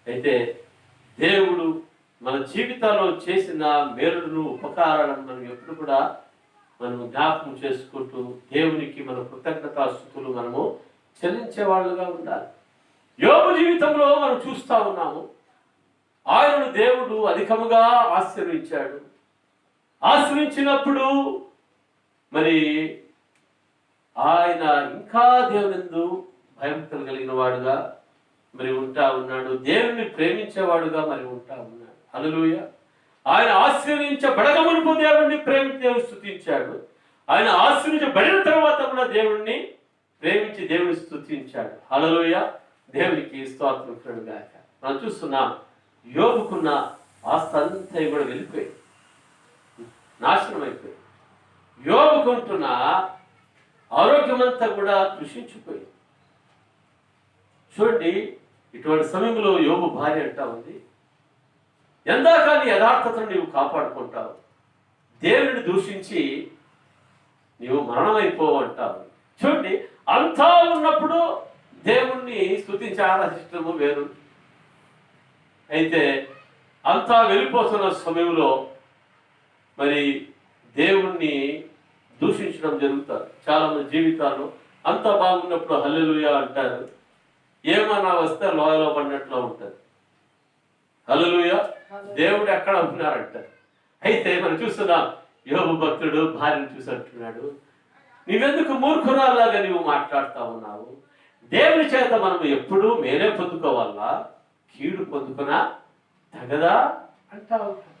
అయితే దేవుడు మన జీవితాల్లో చేసిన మేలులను ఉపకారాలను మనం ఎప్పుడు కూడా మనము జ్ఞాపకం చేసుకుంటూ దేవునికి మన కృతజ్ఞతాస్తుతులు మనము చెల్లించే వాళ్ళుగా ఉండాలి. యోబు జీవితంలో మనం చూస్తూ ఉన్నాము, ఆయనను దేవుడు అధికముగా ఆశీర్వించాడు. ఆశీర్వించినప్పుడు మరి ఆయన ఇంకా దేవునిందు భయభక్తులు కలిగిన వాడుగా మరి ఉంటా ఉన్నాడు. దేవుణ్ణి ప్రేమించేవాడుగా మరి ఉంటా ఉన్నాడు. హల్లెలూయా. ఆయన ఆశీర్వదించబడకమునుపు దేవుణ్ణి ప్రేమించి దేవుడు స్తుతించాడు. ఆయన ఆశీర్వదించబడిన తర్వాత కూడా దేవుణ్ణి ప్రేమించి దేవుని స్తుతించాడు. హల్లెలూయా. దేవునికి స్తోత్రం కలుగుగాక. మనం చూస్తున్నాం, యోబుకున్న ఆస్తి అంతా కూడా వెళ్ళిపోయింది, నాశనం అయిపోయింది. యోబుకుంటున్న ఆరోగ్యమంతా కూడా కృషించిపోయింది. చూడండి, ఇటువంటి సమయంలో యోబు భార్య అంటా ఉంది, ఎందాకాని యథార్థతను నీవు కాపాడుకుంటావు, దేవుని దూషించి నీవు మరణమైపోవు అంటావు. చూడండి, అంతా ఉన్నప్పుడు దేవుణ్ణి స్తుతించి ఆరాధించడము వేరు. అయితే అంతా వెళ్ళిపోతున్న సమయంలో మరి దేవుణ్ణి దూషించడం జరుగుతారు. చాలా మంది జీవితాల్లో అంతా బాగున్నప్పుడు హల్లెలూయా అంటారు, ఏమన్నా వస్తే లోయలో పడినట్లు ఉంటుంది. హల్లెలూయా, దేవుడు ఎక్కడ ఉన్నారంటారు. అయితే మనం చూస్తున్నాం, యోబు భక్తుడు భార్యను చూసి అంటున్నాడు, నీవెందుకు మూర్ఖురాల్లాగా నీవు మాట్లాడుతూ ఉన్నావు? దేవుని చేత మనం ఎప్పుడూ మేలే పొందుకోవాలా, కీడు పొందుకున్నా తగదా అంటా ఉంటాడు.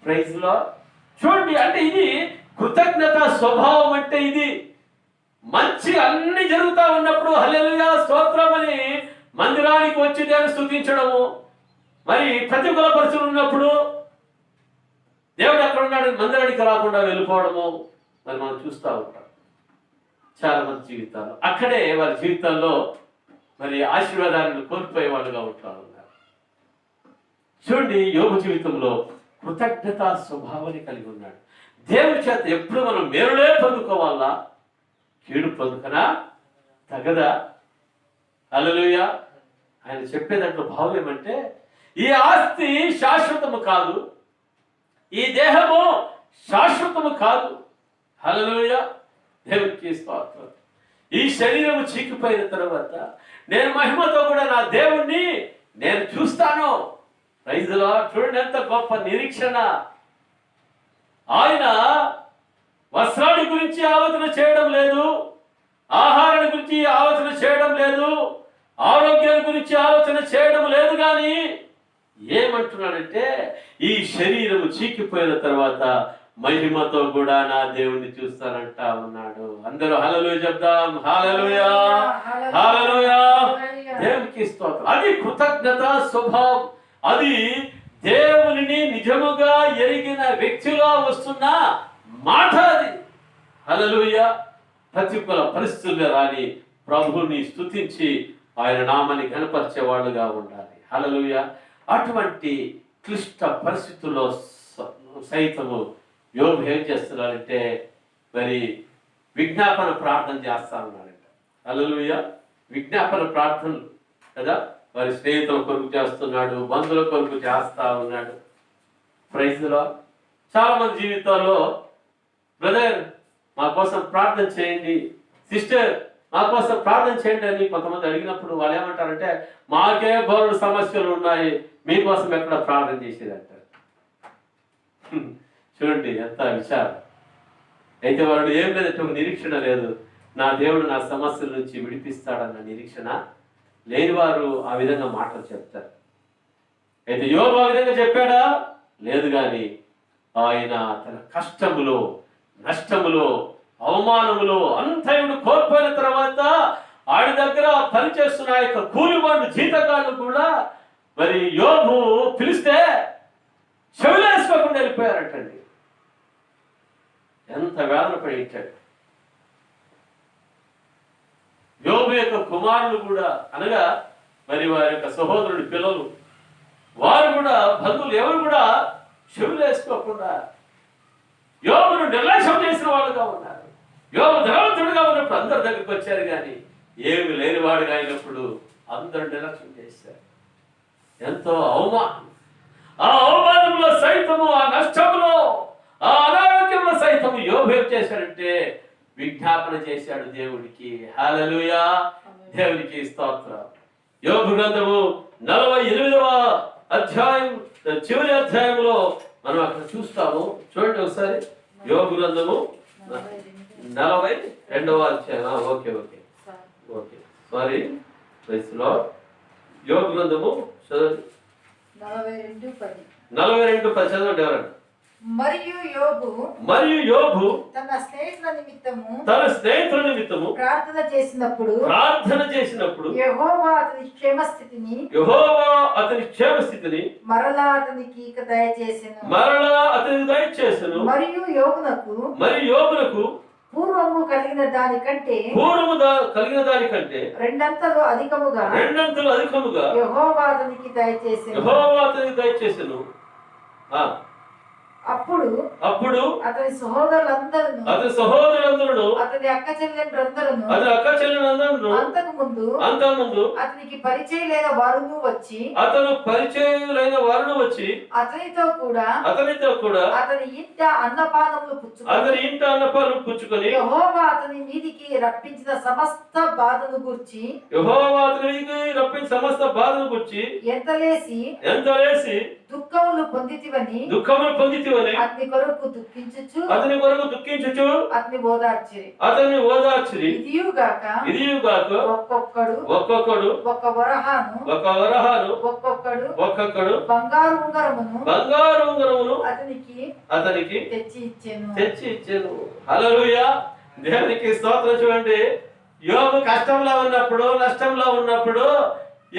ప్రైజ్ లో చూడండి, అంటే ఇది కృతజ్ఞత స్వభావం. అంటే ఇది మంచి అన్ని జరుగుతూ ఉన్నప్పుడు హల్లెలూయా స్తోత్రం అని మందిరానికి వచ్చి దేవుని స్తుతించడము, మరి ప్రతికూల పరిస్థితులు ఉన్నప్పుడు దేవుడు ఎక్కడ ఉన్నాడు మందిరానికి రాకుండా వెళ్ళిపోవడము మరి మనం చూస్తూ ఉంటాం చాలా మంది జీవితాల్లో. అక్కడే వారి జీవితాల్లో మరి ఆశీర్వాదాలను కోల్పోయే వాళ్ళుగా ఉంటా ఉన్నారు. చూడండి, యోబు జీవితంలో కృతజ్ఞత స్వభావాన్ని కలిగి ఉన్నాడు. దేవుని చేత ఎప్పుడు మనం మేలులే పొందుకోవాలా, కీడు పొందుకనా తగదా? హల్లెలూయా. ఆయన చెప్పే దాంట్లో భావం ఏమంటే, ఈ ఆస్తి శాశ్వతము కాదు, ఈ దేహము శాశ్వతము కాదు. హల్లెలూయా. దేవునికి స్తోత్రం. ఈ శరీరము చీకిపోయిన తర్వాత నేను మహిమతో కూడా నా దేవుణ్ణి నేను చూస్తాను. Praise Lord. చూడండి ఎంత గొప్ప నిరీక్షణ. ఆయన వస్త్రాన్ని గురించి ఆలోచన చేయడం లేదు, ఆహారాన్ని గురించి ఆలోచన చేయడం లేదు, ఆరోగ్యాన్ని గురించి ఆలోచన చేయడం లేదు. కానీ ఏమంటున్నాడంటే, ఈ శరీరము చీకిపోయిన తర్వాత మహిమతో కూడా నా దేవుణ్ణి చూస్తానంటా ఉన్నాడు. అందరూ హల్లెలూయా చెప్దాం. హల్లెలూయా, హల్లెలూయా. దేవునికి స్తోత్రం. అది కృతజ్ఞత స్వభావం. అది దేవునిని నిజముగా ఎరిగిన వ్యక్తిలో వస్తున్న మాట. అది హల్లెలూయా. ప్రతికూల పరిస్థితుల్లో రాని ప్రభువుని స్తుతించి ఆయన నామాన్ని కనపరిచే వాళ్ళుగా ఉండాలి. హల్లెలూయా. అటువంటి క్లిష్ట పరిస్థితుల్లో సైతము యోబు ఏం చేస్తున్నాడంటే మరి విజ్ఞాపన ప్రార్థన చేస్తా ఉన్నాడంట. హల్లెలూయా. విజ్ఞాపన ప్రార్థనలు కదా, వారి స్నేహితుల కొరకు చేస్తున్నాడు, బంధువుల కొరకు చేస్తా ఉన్నాడు. Praise Lord. చాలా మంది జీవితాల్లో బ్రదర్ మా కోసం ప్రార్థన చేయండి, సిస్టర్ మా కోసం ప్రార్థన చేయండి అని కొంతమంది అడిగినప్పుడు వాళ్ళు ఏమంటారంటే, మాకే బోలెడు సమస్యలు ఉన్నాయి, మీకోసం ఎక్కడ ప్రార్థన చేసేది అంటారు. చూడండి ఎంత విచారం. అయితే వాడు ఏం లేదంటే ఒక నిరీక్షణ లేదు, నా దేవుడు నా సమస్యల నుంచి విడిపిస్తాడన్న నిరీక్షణ లేనివారు ఆ విధంగా మాటలు చెప్తారు. అయితే యోబు ఆ విధంగా చెప్పాడా? లేదు. కానీ ఆయన తన కష్టములో, నష్టములో, అవమానములో అంతయుడు కోల్పోయిన తర్వాత ఆయన దగ్గర పనిచేస్తున్న ఆ యొక్క కూలివాడు జీతగాళ్ళు కూడా మరి యోబు పిలిస్తే చెవులేసుకోకుండా వెళ్ళిపోయారటండి. ఎంత వేదన పడి ఇచ్చాడు. యొక్క కుమారులు కూడా అనగా మరి వారి యొక్క సహోదరుడి పిల్లలు వారు కూడా బంధువులు ఎవరు కూడా చెవులు వేసుకోకుండా యోబును నిర్లక్ష్యం చేసిన వాళ్ళుగా ఉన్నారు. యోబు ధనవంతుడిగా ఉన్నప్పుడు అందరి దగ్గరికి వచ్చారు, కానీ ఏమి లేనివాడుగా అయినప్పుడు అందరూ నిర్లక్ష్యం చేశారు. ఎంతో అవమానం, ఆ అవమానంలో సైతము, ఆ నష్టంలో, ఆ అనారోగ్యంలో సైతము యోబు ఏం చేశాడంటే విజ్ఞాపన చేశాడు దేవుడికి. హల్లెలూయా, దేవునికి స్తోత్రం. యోబు గ్రంథము 48వ అధ్యాయం చివరి అధ్యాయంలో మనం అక్కడ చూస్తాము. చూడండి ఒకసారి. యోబు గ్రంథము 42వ అధ్యాయం. ఓకే ఓకే ఓకే సారీ, యోబు గ్రంథము 42:10 చదవండి ఎవరండి. మరియు యోబు తన స్నేహితుల నిమిత్తము ప్రార్థన చేసినప్పుడు యెహోవా అతని క్షేమస్థితిని మరలా అతనికి దయచేసెను. మరియు యోబునకు పూర్వము కలిగిన దానికంటే రెండంతలు అధికముగా యెహోవా అతనికి దయచేసెను. అప్పుడు అతని సహోదరులందరూ అతని అక్క చెల్లెండ్రందరూ అంతకుముందు అతనికి పరిచయం లేని వారును వచ్చి అతనితో కూడా అతని ఇంట అన్నపానములు పుచ్చుకొని యెహోవా అతని మీదికి రప్పించిన సమస్త బాధను గూర్చి ఎంతలేసి దుఃఖములు పొందితివని అతని కొరకు దుఃఖించుచు అతని ఓదార్చిరి. ఇదియుగాక ఒక్కొక్కడు ఒక వరహాను ఒక్కొక్కడు బంగారు ఉంగరమును అతనికి తెచ్చి ఇచ్చెను. హల్లెలూయా, దేవునికి స్తోత్రం. చూడండి, యోబు కష్టంలో ఉన్నప్పుడు, నష్టంలో ఉన్నప్పుడు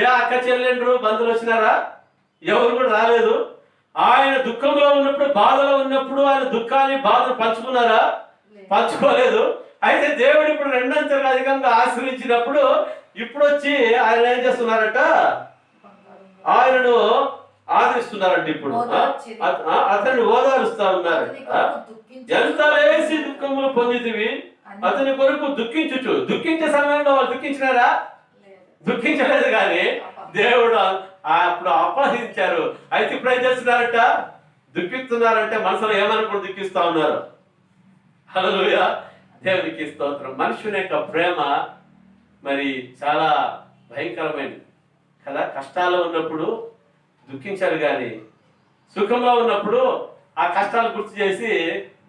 ఏ అక్క చెల్లెండ్రు బంధువులు వచ్చినారా? ఎవరు కూడా రాలేదు. ఆయన దుఃఖంలో ఉన్నప్పుడు, బాధలో ఉన్నప్పుడు ఆయన దుఃఖాన్ని బాధను పంచుకున్నారా? పంచుకోలేదు. అయితే దేవుడు ఇప్పుడు రెండంతలు అధికంగా ఆశ్రయించినప్పుడు ఇప్పుడు వచ్చి ఆయన ఏం చేస్తున్నారట? ఆయనను ఆదరిస్తున్నారంట. ఇప్పుడు అతన్ని ఓదారుస్తా ఉన్నారు. ఎంత లేసి దుఃఖములు పొందితివి అతని కొరకు దుఃఖించే సమయంలో వాళ్ళు దుఃఖించినారా? దుఃఖించలేదు. కానీ దేవుడు అప్పుడు అపహరించారు. అయితే ఇప్పుడు ఏం చేస్తున్నారంట? దుఃఖిస్తున్నారంటే మనసులో ఏమనుకుని దుఃఖిస్తా ఉన్నారు. హల్లెలూయా, దేవునికి స్తోత్రం. మనుషుని యొక్క ప్రేమ మరి చాలా భయంకరమైనది కదా. కష్టాలు ఉన్నప్పుడు దుఃఖించారు, కానీ సుఖంలో ఉన్నప్పుడు ఆ కష్టాలు గుర్తు చేసి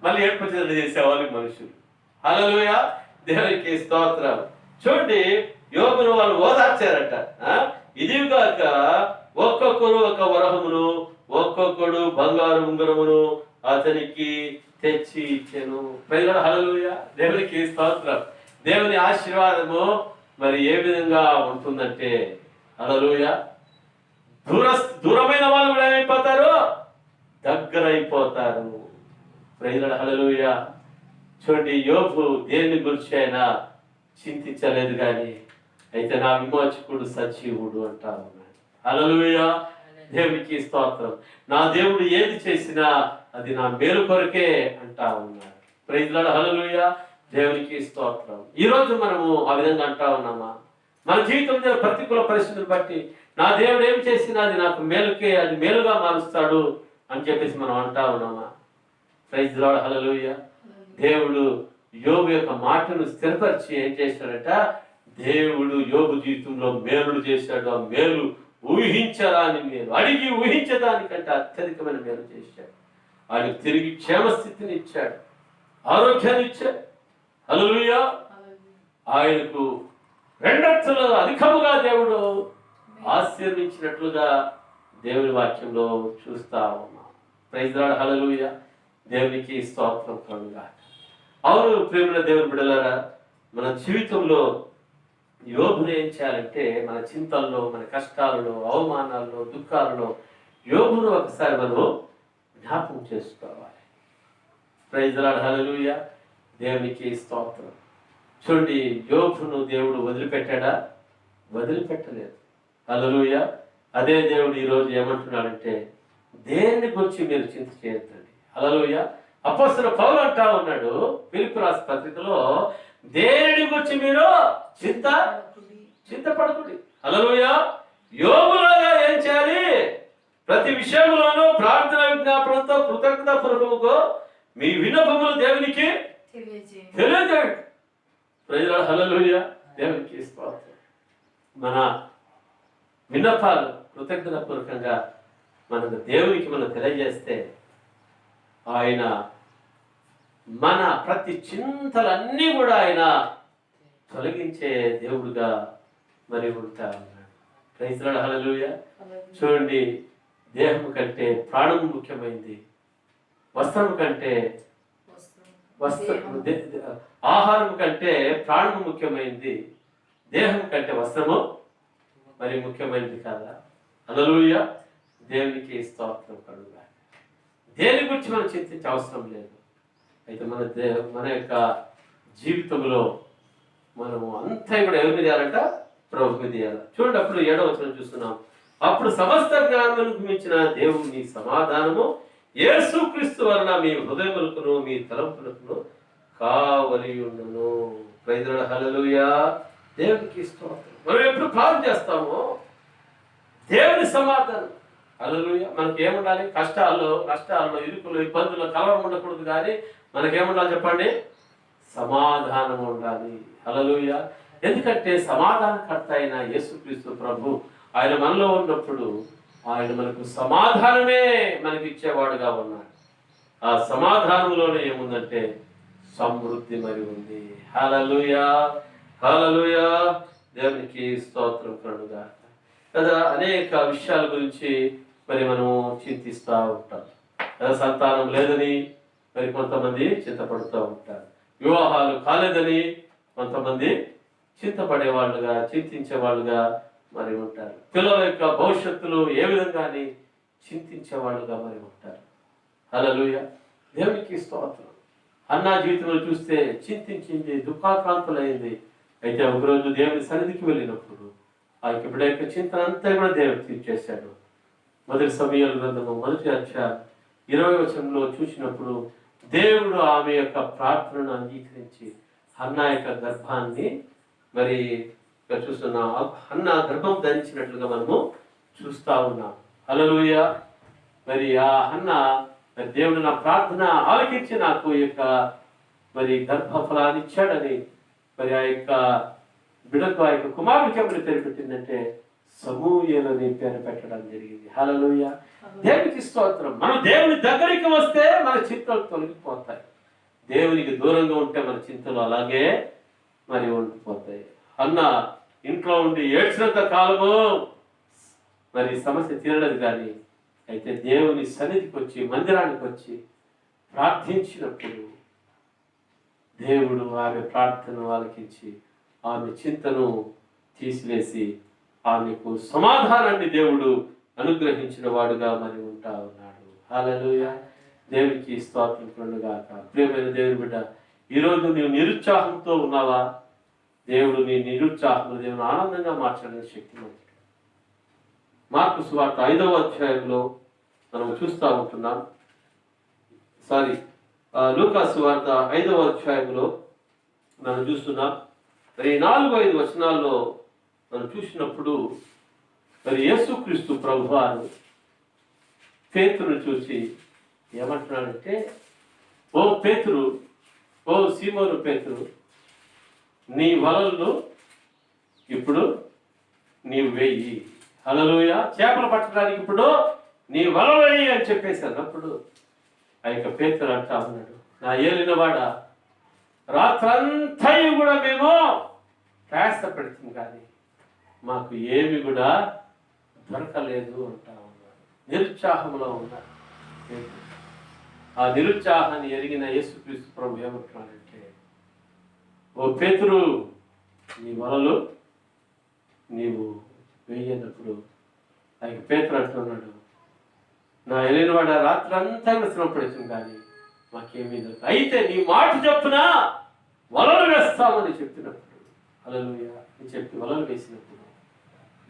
మళ్ళీ ఏడ్పచ్చేది చేసేవాళ్ళు మనుషులు. హల్లెలూయా, దేవునికి స్తోత్రం. చూడండి, యోబును వాళ్ళు ఓదార్చారట. ఇదిగాక ఒక్కొక్కరు ఒక వరహమును, ఒక్కొక్కడు బంగారు ఉంగరమును అతనికి తెచ్చి ఇచ్చెను. ప్రజలు హల్లెలూయా, దేవునికి స్తోత్రం. దేవుని ఆశీర్వాదము మరి ఏ విధంగా ఉంటుందంటే, హల్లెలూయా, దూరమైన వాళ్ళు కూడా ఏమైపోతారు? దగ్గర అయిపోతారు. ప్రజలు హల్లెలూయా. చూడండి, యోబు దేని గురించి అయినా చింతించలేదు, కానీ అయితే నా విమోచకుడు సజీవుడు అంటా ఉన్నాడు. హల్లెలూయా, దేవునికి స్తోత్రం. నా దేవుడు ఏది చేసినా అది నా మేలు కొరకే అంటా ఉన్నాడు. ప్రైజ్ లార్డ్, హల్లెలూయా, దేవునికి స్తోత్రం. ఈ రోజు మనము ఆ విధంగా అంటా ఉన్నామా? మన జీవితంలో ప్రతికూల పరిస్థితులు బట్టి నా దేవుడు ఏం చేసినా అది నాకు మేలుకే, అది మేలుగా మారుస్తాడు అని చెప్పేసి మనం అంటా ఉన్నామా? ప్రైజ్ లార్డ్, హల్లెలూయా. దేవుడు యోబు యొక్క మాటను స్థిరపరిచి ఏం చేశాడట? దేవుడు యోబు జీవితంలో మేలులు చేశాడు. ఆ మేలు ఊహించరాని మేలు, అడిగి ఊహించడానికంటే అత్యధికమైన మేలు చేశాడు. ఆయనకు తిరిగి క్షేమస్థితిని ఇచ్చాడు, ఆరోగ్యాన్ని ఇచ్చాడు. హల్లెలూయా, ఆయనకు రెండంతలు అధికముగా దేవుడు ఆశీర్వదించినట్లుగా దేవుని వాక్యంలో చూస్తా ఉన్నాం. ప్రైజ్ లార్డ్, హల్లెలూయా, దేవునికి స్తోత్రం కలుగుగాక. అవును ప్రేమల దేవుని బిడ్డలారా, మన జీవితంలో యోబును ఏం చేయాలంటే, మన చింతల్లో, మన కష్టాలలో, అవమానాల్లో, దుఃఖాలలో యోబును ఒకసారి మనం జ్ఞాపకం చేసుకోవాలి. ప్రైజ్ లార్డ్, హల్లెలూయా, దేవునికి స్తోత్రం. చూడండి, యోబును దేవుడు వదిలిపెట్టాడా? వదిలిపెట్టలేదు. హల్లెలూయా. అదే దేవుడు ఈరోజు ఏమంటున్నాడంటే, దేన్ని గురించి మీరు చింత చేయొద్దండి. హల్లెలూయా. అపోస్తలుడు పౌలు అంటా ఉన్నాడు ఫిలిప్పీ రాసిన పత్రికలో, దేని గురించి మీరు చింతపడకండి. హల్లెలూయా. యోబులాగా ఏం చేయాలి? ప్రతి విషయంలోనూ ప్రార్థన విజ్ఞాపనతో కృతజ్ఞతాపూర్వకముగా మీ విన్నపములు దేవునికి తెలియజేయండి. ప్రజల హల్లెలూయా. దేవునికి స్తోత్రం. మన విన్నపాలు కృతజ్ఞతాపూర్వకంగా దేవునికి మనం తెలియజేస్తే ఆయన మన ప్రతి చింతలన్నీ కూడా ఆయన తొలగించే దేవుడుగా మరి ఉంటా ఉన్నాడు. Praise the Lord. హల్లెలూయా. చూడండి, దేహం కంటే ప్రాణం ముఖ్యమైంది. వస్త్రం కంటే ఆహారం కంటే ప్రాణం ముఖ్యమైంది. దేహం కంటే వస్త్రము మరి ముఖ్యమైనది కాదా? హల్లెలూయా. దేవునికి స్తోత్రం కలుగుగా. దేని గురించి మనం చింతించే అవసరం లేదు. అయితే మన యొక్క జీవితంలో మనము అంతా కూడా ఎవరి మీద చేయాలంట? ప్రభు మీద చేయాలి. చూడండి, అప్పుడు 7వ వచనం చూస్తున్నాం. అప్పుడు సమస్త జ్ఞానములకు మించిన దేవుని సమాధానము యేసుక్రీస్తు వలన మీ హృదయములకును మీ తలంపులకును కావలి ఉండును. Praise the Lord. హల్లెలూయా. దేవునికి స్తోత్రం. మనం ఎప్పుడు ప్రార్థన చేస్తామో దేవుని సమాధానం. హల్లెలూయా. మనకి ఏముండాలి? కష్టాల్లో, నష్టాల్లో, ఇరుకులు, ఇబ్బందుల్లో కలవరం ఉండకూడదు. కానీ మనకేముండాలి చెప్పండి? సమాధానం ఉండాలి. హల్లెలూయా. ఎందుకంటే సమాధానకర్త అయిన యేసుక్రీస్తు ప్రభు ఆయన మనలో ఉన్నప్పుడు ఆయన మనకు సమాధానమే మనకి ఇచ్చేవాడుగా ఉన్నాడు. ఆ సమాధానంలోనే ఏముందంటే సమృద్ధి మరి ఉంది. హల్లెలూయా. హల్లెలూయా. దేవునికి స్తోత్రం కలుగుగా. కదా, అనేక విషయాల గురించి మరి మనం చింతిస్తూ ఉంటాం. సంతానం లేదని మరి కొంతమంది చింతపడుతూ ఉంటారు. వివాహాలు కాలేదని కొంతమంది చింతపడే వాళ్ళుగా, చింతించే వాళ్ళుగా మరి ఉంటారు. పిల్లల యొక్క భవిష్యత్తులో ఏ విధంగాని చింతించే వాళ్ళుగా మరి ఉంటారు. హల్లెలూయా. దేవునికి స్తోత్రం. అన్నా జీవితంలో చూస్తే చింతించింది, దుఃఖాక్రాంతులైంది. అయితే ఒకరోజు దేవుని సన్నిధికి వెళ్ళినప్పుడు ఆ యొక్క బిడ్డ యొక్క చింతన అంతా కూడా దేవుడు తీర్చేశాడు. మొదటి సమూయేలు గ్రంథము 1వ అధ్యాయం 20వ వచనంలో చూసినప్పుడు దేవుడు ఆమె యొక్క ప్రార్థనను అంగీకరించి హన్నా యొక్క గర్భాన్ని మరి చూస్తున్నాం. హన్నా గర్భం ధరించినట్లుగా మనము చూస్తా ఉన్నాం. హల్లెలూయా. మరి ఆ హన్నా దేవుడు నా ప్రార్థన ఆలకించి నాకు ఈ యొక్క మరి గర్భఫలాన్ని ఇచ్చాడని మరి ఆ యొక్క బిడ్డకు ఆ యొక్క కుమారుడికి ఎవరు పేరు పెట్టిందంటే సమూయేలు అని పేరు పెట్టడం జరిగింది. హల్లెలూయా. దేవునికి స్తోత్రం. మనం దేవుని దగ్గరికి వస్తే మన చింతలు తొలగిపోతాయి. దేవునికి దూరంగా ఉంటే మన చింతలు అలాగే మరి ఉండిపోతాయి. అన్న ఇంట్లో ఉండి ఏడ్చినంత కాలము మరి సమస్య తీరలేదు. కానీ అయితే దేవుని సన్నిధికి వచ్చి, మందిరానికి వచ్చి ప్రార్థించినప్పుడు దేవుడు ఆమె ప్రార్థన ఆలకించి ఆమె చింతను తీసివేసి ఆమెకు సమాధానాన్ని దేవుడు అనుగ్రహించిన వాడుగా మరి ఉంటా ఉన్నాడు. హల్లెలూయా. దేవునికి స్తోత్రం కలుగుగాక. ప్రియమైన దేవుని బిడ్డ, ఈరోజు నీవు నిరుత్సాహంతో ఉన్నావా? దేవుడు నీ నిరుత్సాహంలో దేవుని ఆనందంగా మార్చడానికి శక్తిమంతుడు. మార్కు సువార్త 5వ అధ్యాయంలో మనం చూస్తూ ఉంటున్నాం. లూకా సువార్త 5వ అధ్యాయంలో మనం చూస్తున్నాం. మరి 4-5 వచనాల్లో మనం చూసినప్పుడు మరి యేసుక్రీస్తు ప్రభువారు పేతురును చూసి ఏమంటున్నాడంటే, ఓ పేతురు, ఓ సీమోను పేతురు, నీ వలలు ఇప్పుడు నీవు వెయ్యి. హల్లెలూయా. చేపలు పట్టడానికి ఇప్పుడు నీ వల వెయ్యి అని చెప్పేసి అన్నప్పుడు ఆ యొక్క పేతురు అంటా ఉన్నాడు, నా ఏలినవాడ, రాత్రంతా కూడా మేము ప్రయాస పెడుతుంది కానీ మాకు ఏమి కూడా దొరకలేదు అంటా ఉన్నాడు. నిరుత్సాహంలో ఉన్నాడు. ఆ నిరుత్సాహాన్ని ఎరిగిన యేసుక్రీస్తు ప్రభు ఏమంటున్నాడంటే, ఓ పేతురు, నీ వలలు నీవు వేయనప్పుడు ఆ పేతురు అంటున్నాడు, నా వెళ్ళినవాడ రాత్రంతా శ్రమ పడుతుంది కానీ మాకేమీ దొరకదు. అయితే నీ మాట చొప్పున వలలు వేస్తా వేస్తామని చెప్పినప్పుడు, హల్లెలూయా అని చెప్పి వలలు వేసినప్పుడు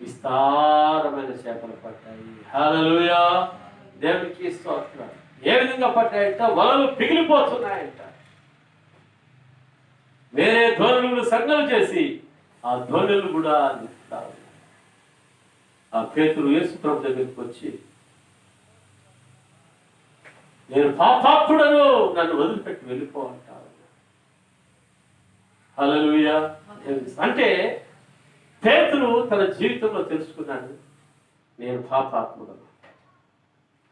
విస్తారమైన చేపలు పడ్డాయి. హల్లెలూయా, దేవునికి స్తోత్రం. ఏ విధంగా పడ్డాయంట? వలలు పిగిలిపోతున్నాయంట. వేరే ధోరణులు సంఘం చేసి ఆ ధోరణులు కూడా నిలుపుతారు. ఆ పేతురు యేసు ప్రభు దగ్గరికి వచ్చి, నేను పాపాత్ముడను, నన్ను వదిలిపెట్టి వెళ్ళిపో అంటారు. హల్లెలూయా. అంటే పేతురు తన జీవితంలో తెలుసుకున్నాడు, నేను పాపాత్ముడను.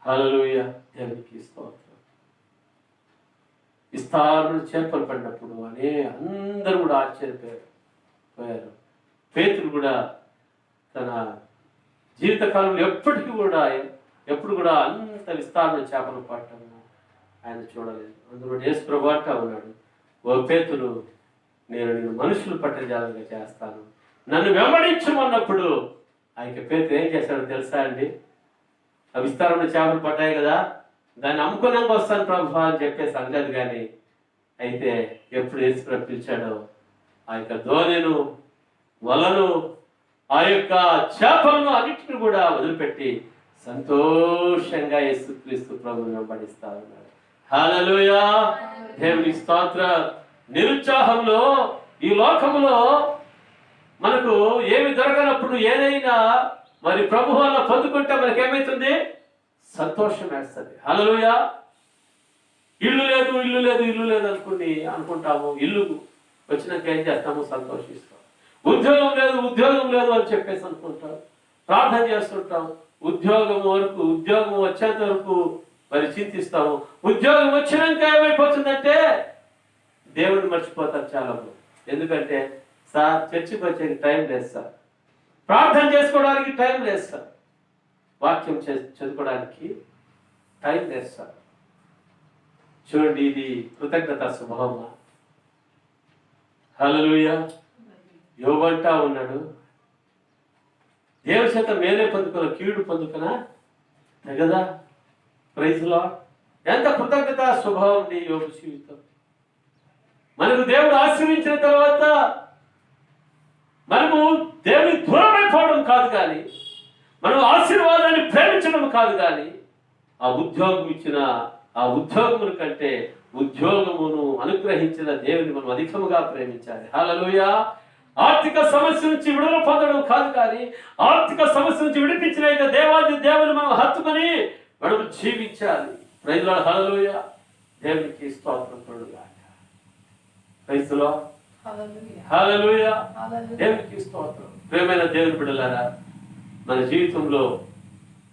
హల్లెలూయా, దేవునికి స్తోత్రం. విస్తారమైన చేపలు పడినప్పుడు అందరూ కూడా ఆశ్చర్యపోయారు. పేతురు కూడా తన జీవితకాలంలో ఎప్పుడు కూడా అంత విస్తారమైన చేపలు పట్టడం ఆయన చూడలేదు. అందులో యేసు ప్రభు అంటా ఉన్నాడు, ఓ పేతురు, నేను నిన్ను మనుషులు పట్టజాలంగా చేస్తాను, నన్ను వెంబడించమన్నప్పుడు ఆయన పేతురు ఏం చేశాడో తెలుసా అండి? ఆ విస్తారమైన చేపలు పట్టాయి కదా, దాన్ని అమ్ముకున్నాక వస్తాను ప్రభు అని చెప్పేసి అనలేదు. కానీ అయితే ఎప్పుడు యేసు ప్రభు పిలిచాడో ఆ యొక్క ధోనిను, వలను, ఆ యొక్క చేపలను అన్నిటిని కూడా వదిలిపెట్టి సంతోషంగా యేసుక్రీస్తు ప్రభువుని వెంబడిస్తా ఉన్నాడు. హల్లెలూయా, దేవునికి స్తోత్రం. నిరుత్సాహంలో ఈ లోకంలో మనకు ఏమి దొరకనప్పుడు ఏదైనా మరి ప్రభు వల్ల పొందుకుంటే మనకి ఏమవుతుంది? సంతోషం వేస్తుంది. హల్లెలూయా. ఇల్లు లేదు అనుకుంటాము. ఇల్లు వచ్చినాక ఏం చేస్తాము? సంతోషిస్తాం. ఉద్యోగం లేదు అని చెప్పేసి అనుకుంటాం, ప్రార్థన చేస్తుంటాం. ఉద్యోగం వచ్చేంత వరకు మరి చింతిస్తాము. ఉద్యోగం వచ్చినాక ఏమైపోతుందంటే దేవుడిని మర్చిపోతారు చాలా మంది. ఎందుకంటే సార్ చర్చికి వచ్చేకి టైం లేదు సార్, ప్రార్థన చేసుకోవడానికి టైం లేదు సార్, వాక్యం చదువుకోవడానికి టైం లేదు సార్. చూడండి, ఇది కృతజ్ఞత స్వభావమా? హల్లెలూయా. యోబు అంటా ఉన్నాడు, దేవుని చేత మేలే పొందుకున్న కీడు పొందుకున్నా తగదా? Praise lord. ఎంత కృతజ్ఞత స్వభావం ఉంది యోబు జీవితం. మనకు దేవుడు ఆశీర్వించిన తర్వాత మనము దేవుని దూరమైపోవడం కాదు, కానీ మనం ఆశీర్వాదాన్ని ప్రేమించడం కాదు, కానీ ఆ ఉద్యోగం ఇచ్చిన ఆ ఉద్యోగముల కంటే ఉద్యోగమును అనుగ్రహించిన దేవుని మనం అధికముగా ప్రేమించాలి. హల్లెలూయా. ఆర్థిక సమస్య నుంచి విడుదల పొందడం కాదు, కానీ ఆర్థిక సమస్య నుంచి విడిపించిన దేవుని మనం హత్తుకొని మనం జీవించాలి. Praise Lord. హల్లెలూయా. దేవునికి స్తోత్రం కలుగుగాక. Praise Lord. హల్లెలూయా. దేవునికి స్తోత్రం. ప్రియమైన దేవుని బిడ్డలారా, మన జీవితంలో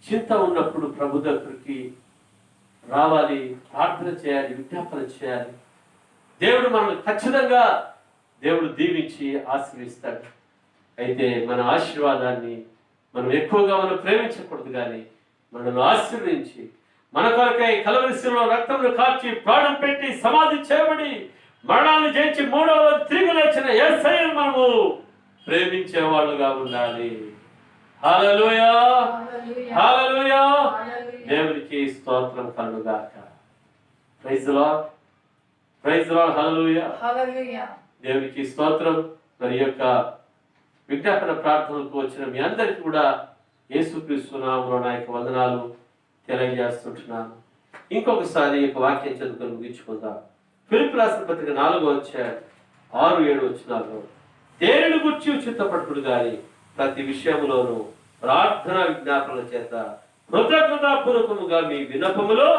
చింత ఉన్నప్పుడు ప్రభు దగ్గరికి రావాలి, ప్రార్థన చేయాలి, విజ్ఞాపన చేయాలి. దేవుడు మనల్ని ఖచ్చితంగా దీవించి ఆశీర్వదిస్తాడు. అయితే మన ఆశీర్వాదాన్ని మనం ఎక్కువగా ప్రేమించకూడదు, కానీ మనల్ని ఆశీర్వదించి మన కొరకై కలువరి శిలువలో రక్తమును కార్చి ప్రాణం పెట్టి సమాధి చేయబడి మరణాన్ని జయించి 3వ రోజు తిరిగి లేచిన యేసయ్యను మనము ప్రేమించే వాళ్ళుగా ఉండాలి. హల్లెలూయా. హల్లెలూయా. దేవునికి స్తోత్రం కలుగుగాక. Praise Lord. Praise Lord. హల్లెలూయా. హల్లెలూయా. దేవునికి స్తోత్రం. మరి యొక్క విజ్ఞాపన ప్రార్థనకు వచ్చిన మీ అందరికీ కూడా యేసుక్రీస్తు నామములో నా యొక్క వందనాలు తెలియజేస్తుంటున్నాను. ఇంకొకసారి ఈ యొక్క వాక్యం చదువుకొని ముగించుకుందాం. ఫిలిప్పీ రాసిన పత్రిక 4వ అధ్యాయం 6-7 వచనాల్లో, దేనిని గురించి చింతపట్టుడు గాని ప్రతి విషయంలోనూ ప్రార్థన విజ్ఞాపనల చేత కృతజ్ఞతాపూర్వకముగా మీ విన్నపములో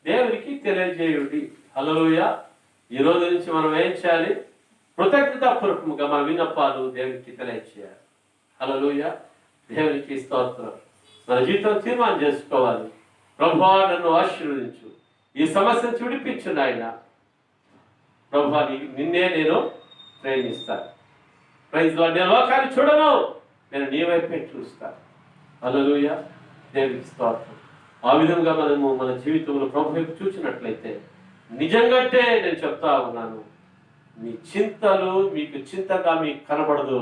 దేవునికి తెలియజేయుడి. హల్లెలూయా. ఈ రోజు నుంచి మనం ఏం చేయాలి? కృతజ్ఞతాపూర్వకముగా మన విన్నపాలు దేవునికి తెలియజేయాలి. హల్లెలూయా. దేవునికి స్తోత్రం. మన జీవితం తీర్మానం చేసుకోవాలి. ప్రభువా, నన్ను ఆశీర్వదించు, ఈ సమస్య నుంచి విడిపించు నాయన. ప్రభువా, నిన్నే నేను ప్రేమిస్తాను. Praise Lord. నేను లోకాన్ని చూడను, నేను నీ వైపే చూస్తాను. హల్లెలూయా. దేవునికి స్తోత్రం. ఆ విధంగా మనము మన జీవితంలో ప్రభు వైపు చూసినట్లయితే నిజంగానే నేను చెప్తా ఉన్నాను, మీ చింతలు మీకు చింతగా మీకు కనబడదు.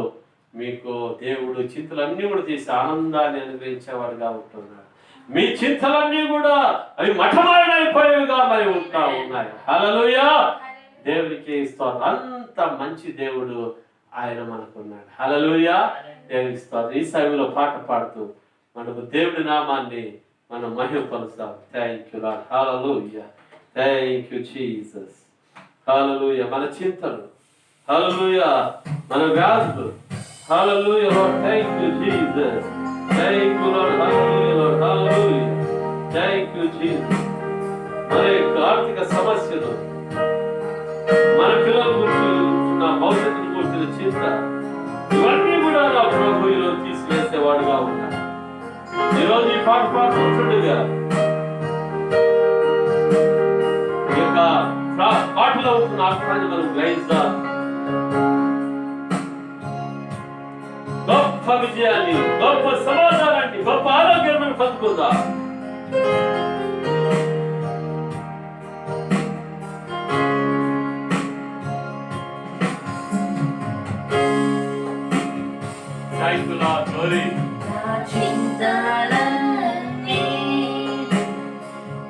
మీకు దేవుడు చింతలన్నీ కూడా తీసి ఆనందాన్ని అనుగ్రహించేవాడుగా ఉంటున్నాడు. మీ చింతలన్నీ కూడా అవి మఠమాయనైపోయేవిగా మరి ఉంటా ఉన్నాయి. హల్లెలూయా. దేవునికి స్తోత్రం. అంత అంత మంచి దేవుడు ఆయన మనకున్నాడు. హల్లెలూయా. దేవునికి స్తోత్రం. ఈ సమయంలో పాట పాడుతూ మనకు దేవుడి నామాన్ని మనం మహిమపరుస్తాం. Thank you Lord. హల్లెలూయా. Thank you Jesus. హల్లెలూయా. మన చింతలు, హల్లెలూయా, మన వ్యాధులు, హల్లెలూయా Lord. Thank you Jesus. Thank you Lord. హల్లెలూయా లార్డ్. హల్లెలూయా. Thank you Jesus. మన యొక్క ఆర్థిక సమస్యలు, మన పిల్లల గురించి ఉన్న భవిష్యత్తును గురించిన చింత, ఇవన్నీ కూడా నా ప్రభు ఈరోజు తీసివేసేవాడుగా ఉన్నాడు. ఈరోజు ఈ పాట పాడుతుండగా ఈ యొక్క పాటలో ఉంటున్న అర్థాన్ని మనం గ్రహిస్తాం. గొప్ప విజయాన్ని, గొప్ప సమాధానాన్ని, గొప్ప ఆరోగ్యాన్ని మనం పొందుకుందాం. Thank you, Lord. Glory. నా చింతలన్నీ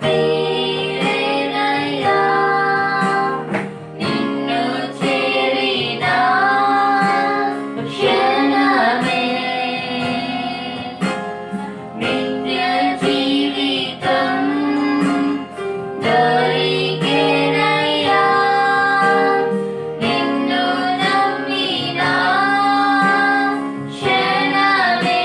తీరేనయ్యా, నిన్ను చేరిన క్షణమే నిత్య జీవితం దొరికేనయ్యా, నిన్ను నమ్మిన క్షణమే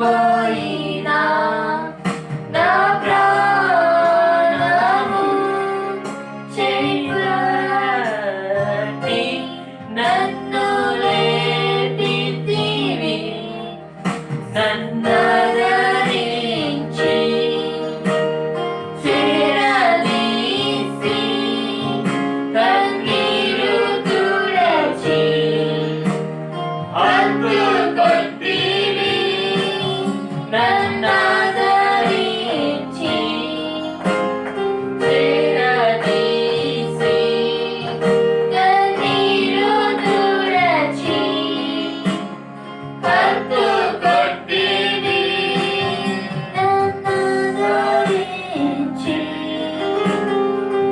వెళ్ళిపోయినా నా ప్రాణము చేపట్టి నన్ను లేపితివి, నన్నదరించి చేరదీసి కన్నీరు తుడచి హత్తుకొట్టివి, నన్నదరించి చేరదీసి కన్నీరు తుడచి హత్తుకొట్టివి, నన్నదరించి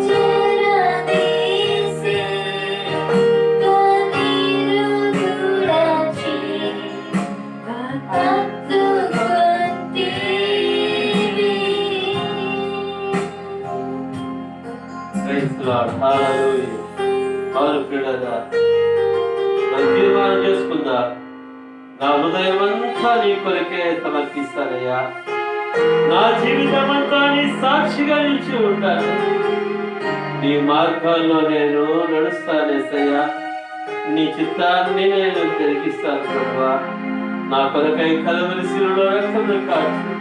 చేరదీసి కన్నీరు తుడచి Praise the Lord. Hallelujah. అవును ప్రియులారా, మనం తీర్మానం చేసుకుందా, నా హృదయం అంతా నీ కొరకే సమర్పిస్తానయ్యా, నా జీవితం అంతా నీ సాక్షిగా నిలిచి ఉంటాను, నీ మార్గాల్లో నేను నడుస్తానేసయ్యా, నీ చిత్తాన్ని నేను తిరిగిస్తాను ప్రభువా. నా కొరకై కలువరి శిలువలో రక్తము కాచి,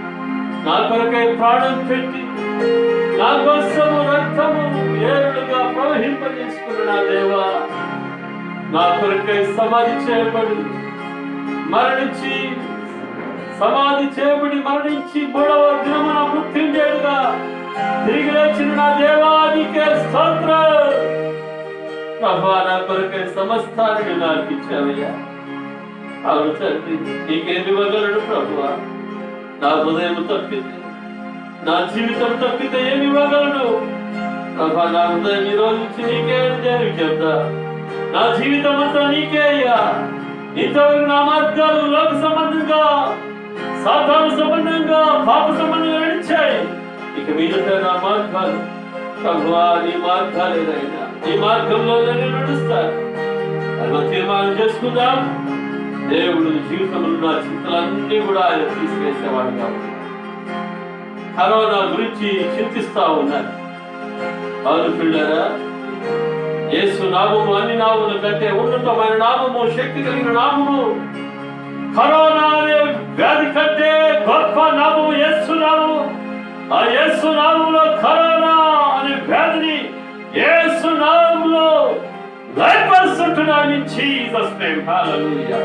నా కొరకై ప్రాణం పెట్టి, నా కోసము రక్తము ఏరులుగా ప్రవహింపజేసుకున్న నా దేవా, నా కొరకై సమాధి చేయబడి మరణించి మూడవ దినమున మృత్యుంజయుడుగా తిరిగి లేచిన నా దేవా, నీకే స్తోత్రం ప్రభువా. నా కొరకై సమస్తాన్ని నాకు ఇచ్చావయ్యా. అవును తండ్రి, నీకేమి ఇవ్వగలడు ప్రభువా? నా హృదయం తప్పితే, నా జీవితం తప్పితే ఏమి ఇవ్వగలను ప్రభా? నా హృదయం ఈ రోజు నుంచి నీకే నేను చెప్తా, నా జీవితం అంతా నీకే అయ్యా. ఇంతవరకు నా మార్గాలు లోక సంబంధంగా, సాధారణ సంబంధంగా, పాప సంబంధంగా నడిచాయి. ఇక మీదట నా మార్గాలు ప్రభువా నీ మార్గాలేదైనా, నీ మార్గంలో నేను నడుస్తాను. అది మనం తీర్మానం చేసుకుందాం. దేవుడు జీవితంలో నా చింతలన్నీ కూడా ఆయన తీసివేసేవాడు కాబట్టి కరోనా గురించి చింతిస్తా ఉన్నారు. అవును పిల్లరా, యేసు నామము అన్ని నామముల కంటే ఉన్నతమైన నామము, శక్తి కలిగిన నామము. కరోనా అనే వ్యాధి కంటే గొప్ప నామము యేసు నామము. ఆ యేసు నామములో కరోనా అనే వ్యాధిని యేసు నామములో లయపరుస్తుంటున్నాను. జీసస్ నేమ్ హల్లెలూయా.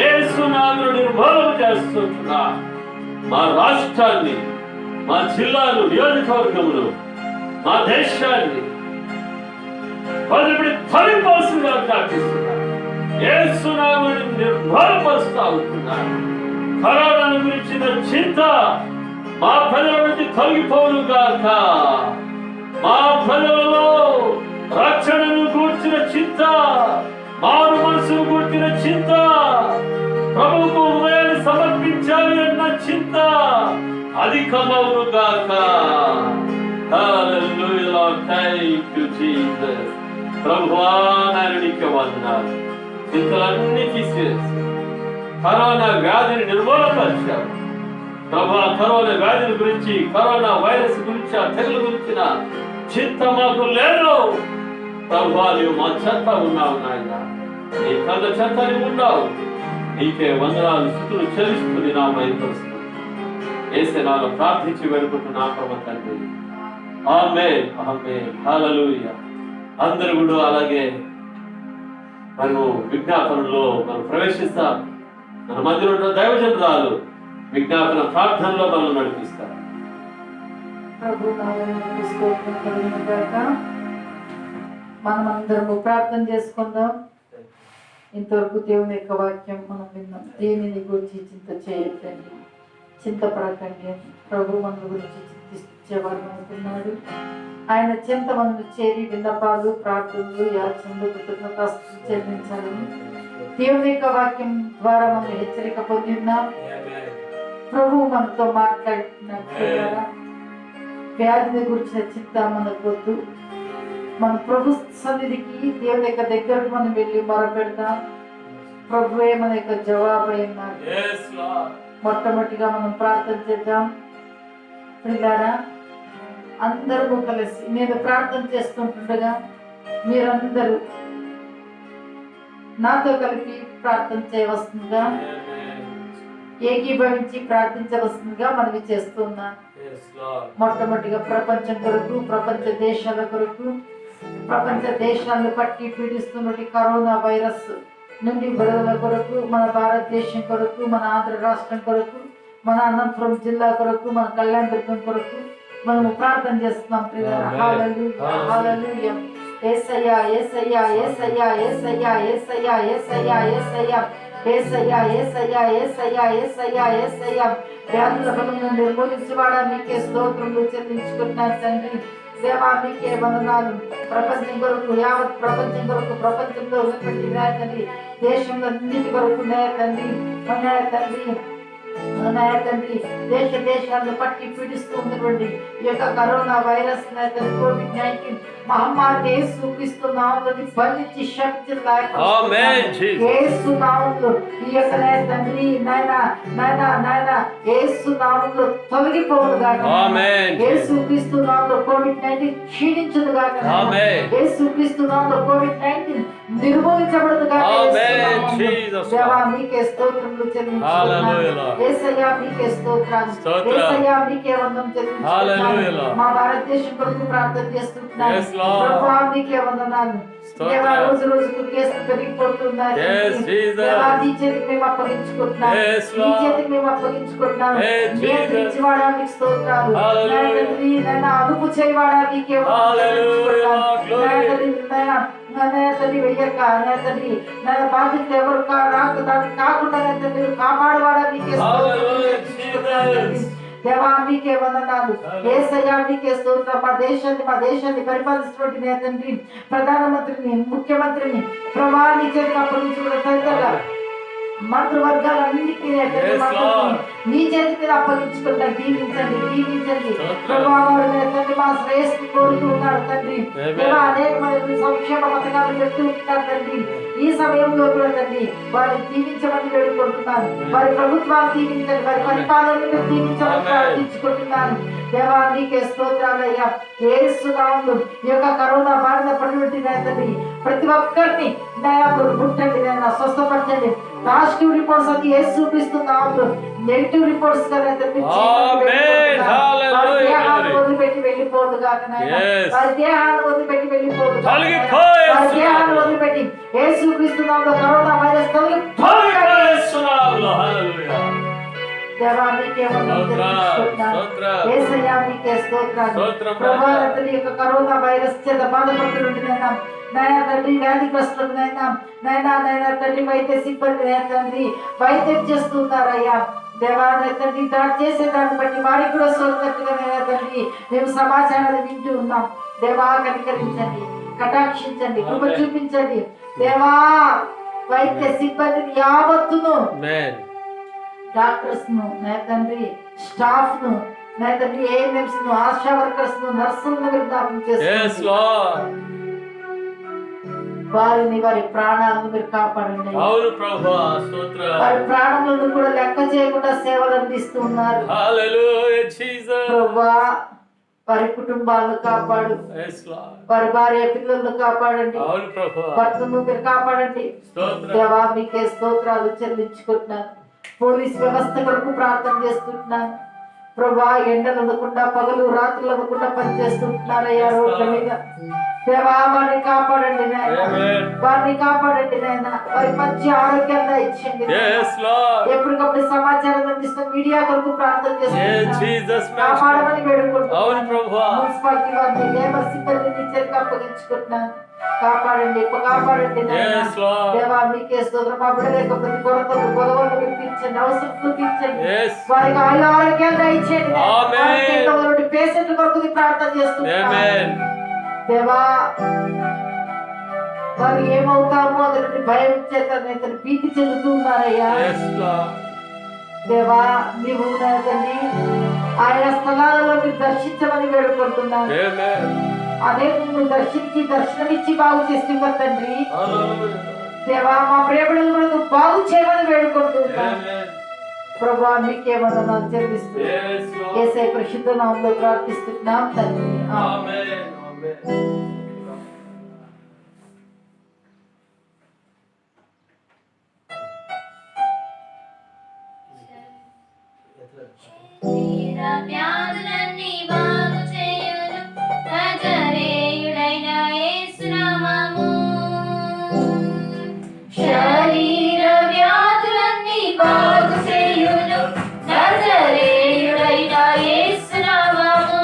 యేసు నామములో నిర్మూలన చేస్తుంటున్నా. మా రాష్ట్రాన్ని, మా జిల్లాలు, నియోజకవర్గములు, మా దేశాన్ని వదిలిపెట్టి తొలగిపోవాల్సిందిగా ప్రార్థిస్తున్నాను. యేసు నామములో నిర్మూలపరుస్తా ఉంటున్నాను. కరోనా గురించిన చింత మా ప్రజల నుంచి తొలగిపోవును గాక. మా ప్రజలలో రక్షణను గూర్చిన చింత, మారు మనసును గూర్చిన చింత, ప్రభువుకు హృదయాన్ని సమర్పించాలి అన్న చింత అధికమవును గాక. హల్లెలూయా లార్డ్, థాంక్ యూ జీసస్. ప్రభువా నాయన నీకే వందనాలు. చింతలన్నీ తీసివేసి కరోనా వ్యాధిని నిర్మూలపరిచావు ప్రభువా. కరోనా వ్యాధిని గురించి, కరోనా వైరస్ గురించి, ఆ తెగులు గురించిన చింత మాకు లేదు ప్రభువా. నీవు మా చెత్త ఉన్నావు నాయన, నీ కళ్ళ చెత్త నీవు ఉన్నావు. నీకే వందనాలు, స్తుతులు చెల్లిస్తుంది నా మైపరుస్తుంది. యేసు నామములో ప్రార్థించి వేడుకుంటున్నా పరమ తండ్రి. ఆమేన్, ఆమేన్, హల్లెలూయా. అందరూ కూడా అలాగే మనము విజ్ఞాపనలో మనం ప్రవేశిస్తాం. మన మధ్యలో ఉన్న దైవజనురాలు విజ్ఞాపన ప్రార్థనలో మనం నడిపిస్తారు. ప్రభు నామమునకు స్తోత్రం కలుగును గాక. మనమందరము ప్రార్థన చేసుకుందాం. ఇంతవరకు దేవుని యొక్క వాక్యం మనం విన్నాం. దేనిని గురించి చింత చేయొద్దండి, చింతపడకండి. ప్రభు మన గురించి చింతించేవాడు అనుకున్నాడు. ఆయన చింత మనను చేరి విన్నపాలు, ప్రార్థనలు, యాచనలు, కృతజ్ఞతాస్తుతులు చెల్లించాలని దేవుని యొక్క వాక్యం ద్వారా మనం హెచ్చరిక పొంది ఉన్నాం. ప్రభు మనతో మాట్లాడినట్లుగా వ్యాధిని గురించిన చింత మనకు వద్దు. మన ప్రభు సన్నిధికి, దేవుని యొక్క దగ్గరకు మనం వెళ్ళి మొరపెడతాం. ప్రభువే మన యొక్క జవాబు అయినాడు. మొట్టమొదటిగా మనం ప్రార్థన చేద్దాం. ప్రియులారా, అందరూ కలిసి నేను ప్రార్థన చేస్తుంటుండగా మీరందరూ నాతో కలిపి ప్రార్థన చేయవలసిందిగా, ఏకీభవించి ప్రార్థించవలసిందిగా మనవి చేస్తున్నాను. మొట్టమొదటిగా ప్రపంచం కొరకు, ప్రపంచ దేశాల కొరకు, ప్రపంచ దేశాలను పట్టి పీడిస్తున్నటువంటి కరోనా వైరస్ నుండి విడుదల కొరకు, మన భారతదేశం కొరకు, మన ఆంధ్ర రాష్ట్రం కొరకు, మన అనంతపురం జిల్లా కొరకు, మన కళ్యాణదుర్గం కొరకు మనము ప్రార్థన చేస్తున్నాం. ప్రియులారా, హల్లెలూయా, హల్లెలూయా. యేసయ్యా, యేసయ్యా, యేసయ్యా, యేసయ్యా, యేసయ్యా, యేసయ్యా, యేసయ్యా, యేసయ్యా, యేసయ్యా, యేసయ్యా, యేసయ్యా, యేసయ్యా. వ్యాధుల బలమును నిర్మూలించువాడా, మీకే స్తోత్రములు చెల్లించుకుంటున్నాను తండ్రి. దేవా, మీకే వందనాలు. ప్రపంచం కొరకు, యావత్ ప్రపంచం కొరకు, ప్రపంచంలో ఉన్నటువంటి న్యాయ తండ్రి, దేశంలో అన్నిటి కొరకు న్యాయ తండ్రి, న్యాయ తండ్రి, న్యాయ తండ్రి, దేశాలను పట్టి పీడిస్తూ ఉన్నటువంటి ఈ యొక్క కరోనా వైరస్ COVID-19 మహమ్మారిని యేసుక్రీస్తు నామములో బంధించి యేసు నామములో ఈ యొక్క తండ్రి నాయన యేసు నామములో తొలగిపోవును గాక. యేసుక్రీస్తు నామములో COVID-19 క్షీణించును గాక. యేసుక్రీస్తు నామములో COVID-19 నిర్మూలించబడును గాక. దేవా, మీకే స్తోత్రములు చెల్లించుకుంటున్నాను. యేసయ్యా, మీకే స్తోత్రాలు. యేసయ్యా, మీకే వందనం చెల్లించుకుంటున్నాను. మా భారతదేశం కొరకు ప్రార్థన చేస్తున్నాను. ప్రభువా, మీకే వందనాలు. దేవా, రోజు రోజుకు కేసులు పెరిగిపోతున్నాయి. దేవా, నీ చేతికి మేము అప్పగించుకుంటున్నాం. నీ చేతికి మేము అప్పగించుకుంటున్నాం. నియంత్రించేవాడా మీకు స్తోత్రాలు. నాయన అదుపు చేయవాడా మీకే తండ్రి. వెయ్యక తండ్రి, నా బాధ్యతలు ఎవరు కాకుండా మీరు కాపాడవాడా మీకే దేవా, మీకే వందనాలు. యేసయ్యా, మీకే స్తోత్రం. మా దేశాన్ని పరిపాలిస్తున్నటువంటి తండ్రి, ప్రధానమంత్రిని, ముఖ్యమంత్రిని ప్రభా నీ చేతికి అప్పగించుకున్న తదితర మంత్రివర్గాలన్నింటినీ నీ చేతి మీద అప్పగించుకుంటా. దీవించండి ప్రభా. తండ్రి, మా శ్రేయస్సు కోరుతూ ఉన్నారు తండ్రి. అనేకమైన సంక్షేమ పథకాలు పెడుతూ ఉంటారు తండ్రి. ఈ సమయంలో కూడా తండ్రి వారిని దీవించమని వేడుకుంటున్నాను. వారి ప్రభుత్వాన్ని దీవించండి, వారి పరిపాలనను దీవించమని ప్రార్థించుకుంటున్నాను. దేవా, నీకే స్తోత్రాలయ్యా. యేసు నామములో ఈ యొక్క కరోనా బారిన పడినటువంటి తండ్రి ప్రతి ఒక్కరిని ముట్టండి, నాయన స్వస్థపరచండి. పాజిటివ్ రిపోర్ట్స్ అది యేసుక్రీస్తు నామములో, నెగిటివ్ రిపోర్ట్స్ కదా వదిలిపెట్టి వెళ్ళిపోదు కాక నాయన. వారి దేహాన్ని వదిలిపెట్టి వెళ్ళిపోదు, వారి దేహాన్ని వదిలిపెట్టి యేసుక్రీస్తు నామములో కరోనా వైరస్ దేవా, మీకే యేసయ్యా, మీకే స్తోత్రాలు. ప్రభా, ఈ యొక్క కరోనా వైరస్ చేత బాధపడుతుంటున్నాం నాయన తండ్రి. వ్యాధిగ్రస్తులకు నాయనా తండ్రి, వైద్య సిబ్బంది తండ్రి వైద్యం చేస్తున్నారయ్యా. దేవా తండ్రి, దాడి చేసే దాన్ని బట్టి వారికి కూడా సోకినట్టుగా తండ్రి మేము సమాచారాలు వింటూ ఉన్నాం. దేవా, కనికరించండి, కటాక్షించండి, కృప చూపించండి. దేవా, వైద్య సిబ్బందిని యావత్తును, డాక్టర్స్ ను తండ్రి, స్టాఫ్ ను తండ్రి, ANMs ను, ఆశా వర్కర్స్ ను, నర్సులను మీరు జ్ఞాపకం చేసుకోండి. వారిని, వారి ప్రాణాలను మీరు కాపాడండి. వారి ప్రాణాలను కూడా లెక్క చేయకుండా సేవలు అందిస్తూ ఉన్నారు. ప్రభువా, వారి కుటుంబాలను కాపాడు, వారి భార్య పిల్లలను కాపాడండి, భర్తను మీరు కాపాడండి. దేవా, మీకే స్తోత్రాలు చెల్లించుకుంటున్నాను. పోలీస్ వ్యవస్థ కొరకు ప్రార్థన చేస్తుంటున్నాను. ప్రభా, ఎండలు అనకుండా పగలు రాత్రులు అనకుండా పనిచేస్తుంటున్నారయ్యా రోడ్ల మీద. దేవా, వారిని కాపాడండి నాయన, వారిని కాపాడండి నాయన. వారి మంచి ఆరోగ్యంగా ఇచ్చండి. ఎప్పటికప్పుడు సమాచారం అందిస్తున్న మీడియా కొరకు ప్రార్థన చేస్తున్నాను. కాపాడమని వేడుకుంటున్నాను. మున్సిపాలిటీ వారిని, లేబర్ సిబ్బందిని చేతికి అప్పగించుకుంటున్నాను. కాపాడండి, దేవా, మీకే స్తోత్రం. మా బిడ్డల ప్రతి కొరతలు, గొడవలు తీర్చండి, అవసరం తీర్చండి. వారికి ఆరోగ్యాలు దయచేయండి. పేషెంట్ కొరకు ప్రార్థన చేస్తున్నాను. దేవా, వారు ఏమవుతామో అతని భయం చేత భీతి చెందుతూ ఉన్నారయ్యా. దేవా, నీవు తండ్రి ఆయా స్థలాలలో మీరు దర్శించమని వేడుకుంటున్నాను. అదే నువ్వు దర్శనమిచ్చి బాగు చేస్తున్నా తండ్రి. దేవా, మా ప్రేమలను నువ్వు బాగు చేయమని వేడుకుంటున్నాను. ప్రభా మీకే వందనాలు చెల్లిస్తూ Yes, Lord. యేసయ్య పరిశుద్ధ నామములో ప్రార్థిస్తున్నాం తండ్రి Amen. Amen. శరీర వ్యాధులన్నీ బాగు చేయును నజరేయుడైన యేసు నామము. శరీర వ్యాధులన్నీ బాగు చేయును నజరేయుడైన యేసు నామము.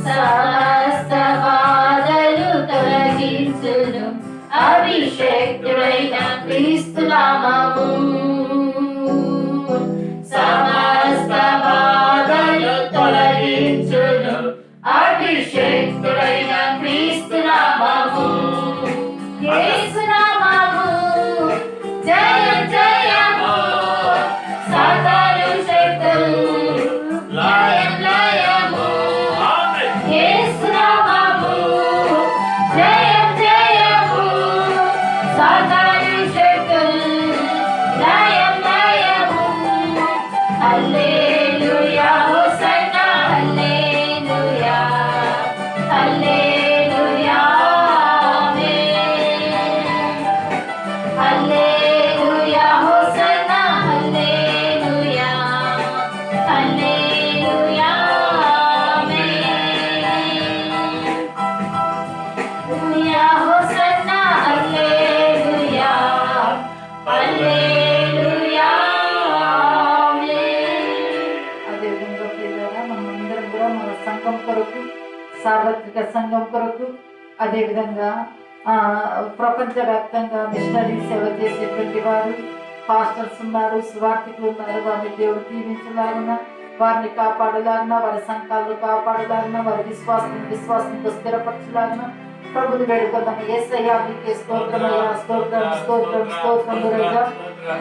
సమస్త బాధలు తొలగించును అభిషేక్తుడైన క్రీస్తు నామము. సమస్త బాధలు తొలగించును అభిషేక్తుడైన క్రీస్తు నామము. యేసు నామము జయం జయము సాతాను శక్తులు లయం లయము. Amen. యేసు నామము జయం జయము సాతాను శక్తులు లయం లయము. హల్లెలూయా హోసన్నా హల్లెలూయా హల్లెలూయా ఆమేన్. హల్లెలూయా హోసన్నా హల్లెలూయా హల్లెలూయా ఆమేన్. హల్లెలూయా హోసన్నా హల్లెలూయా హల్లెలూయా ఆమేన్. అదేవిధంగా ప్రియులారా మనమందరం కూడా మన సంఘం కొరకు సార్వత్రిక సంఘం కొరకు అదేవిధంగా ప్రపంచవ్యాప్తంగా మిషనరీ సేవ చేసేటువంటి వారు పాస్టర్స్ ఉన్నారు, సువార్థికులు ఉన్నారు. వారిని దేవుడు దీవించలాగిన, వారిని కాపాడలాగిన, వారి సంఘాలను కాపాడలాగిన, వారి విశ్వాసంతో స్థిరపరచలాగిన ప్రభుని వేడుకొందాం. యేసయ్యా నీకే స్తోత్రమయ్యా, స్తోత్రం స్తోత్రం స్తోత్రం రాజా.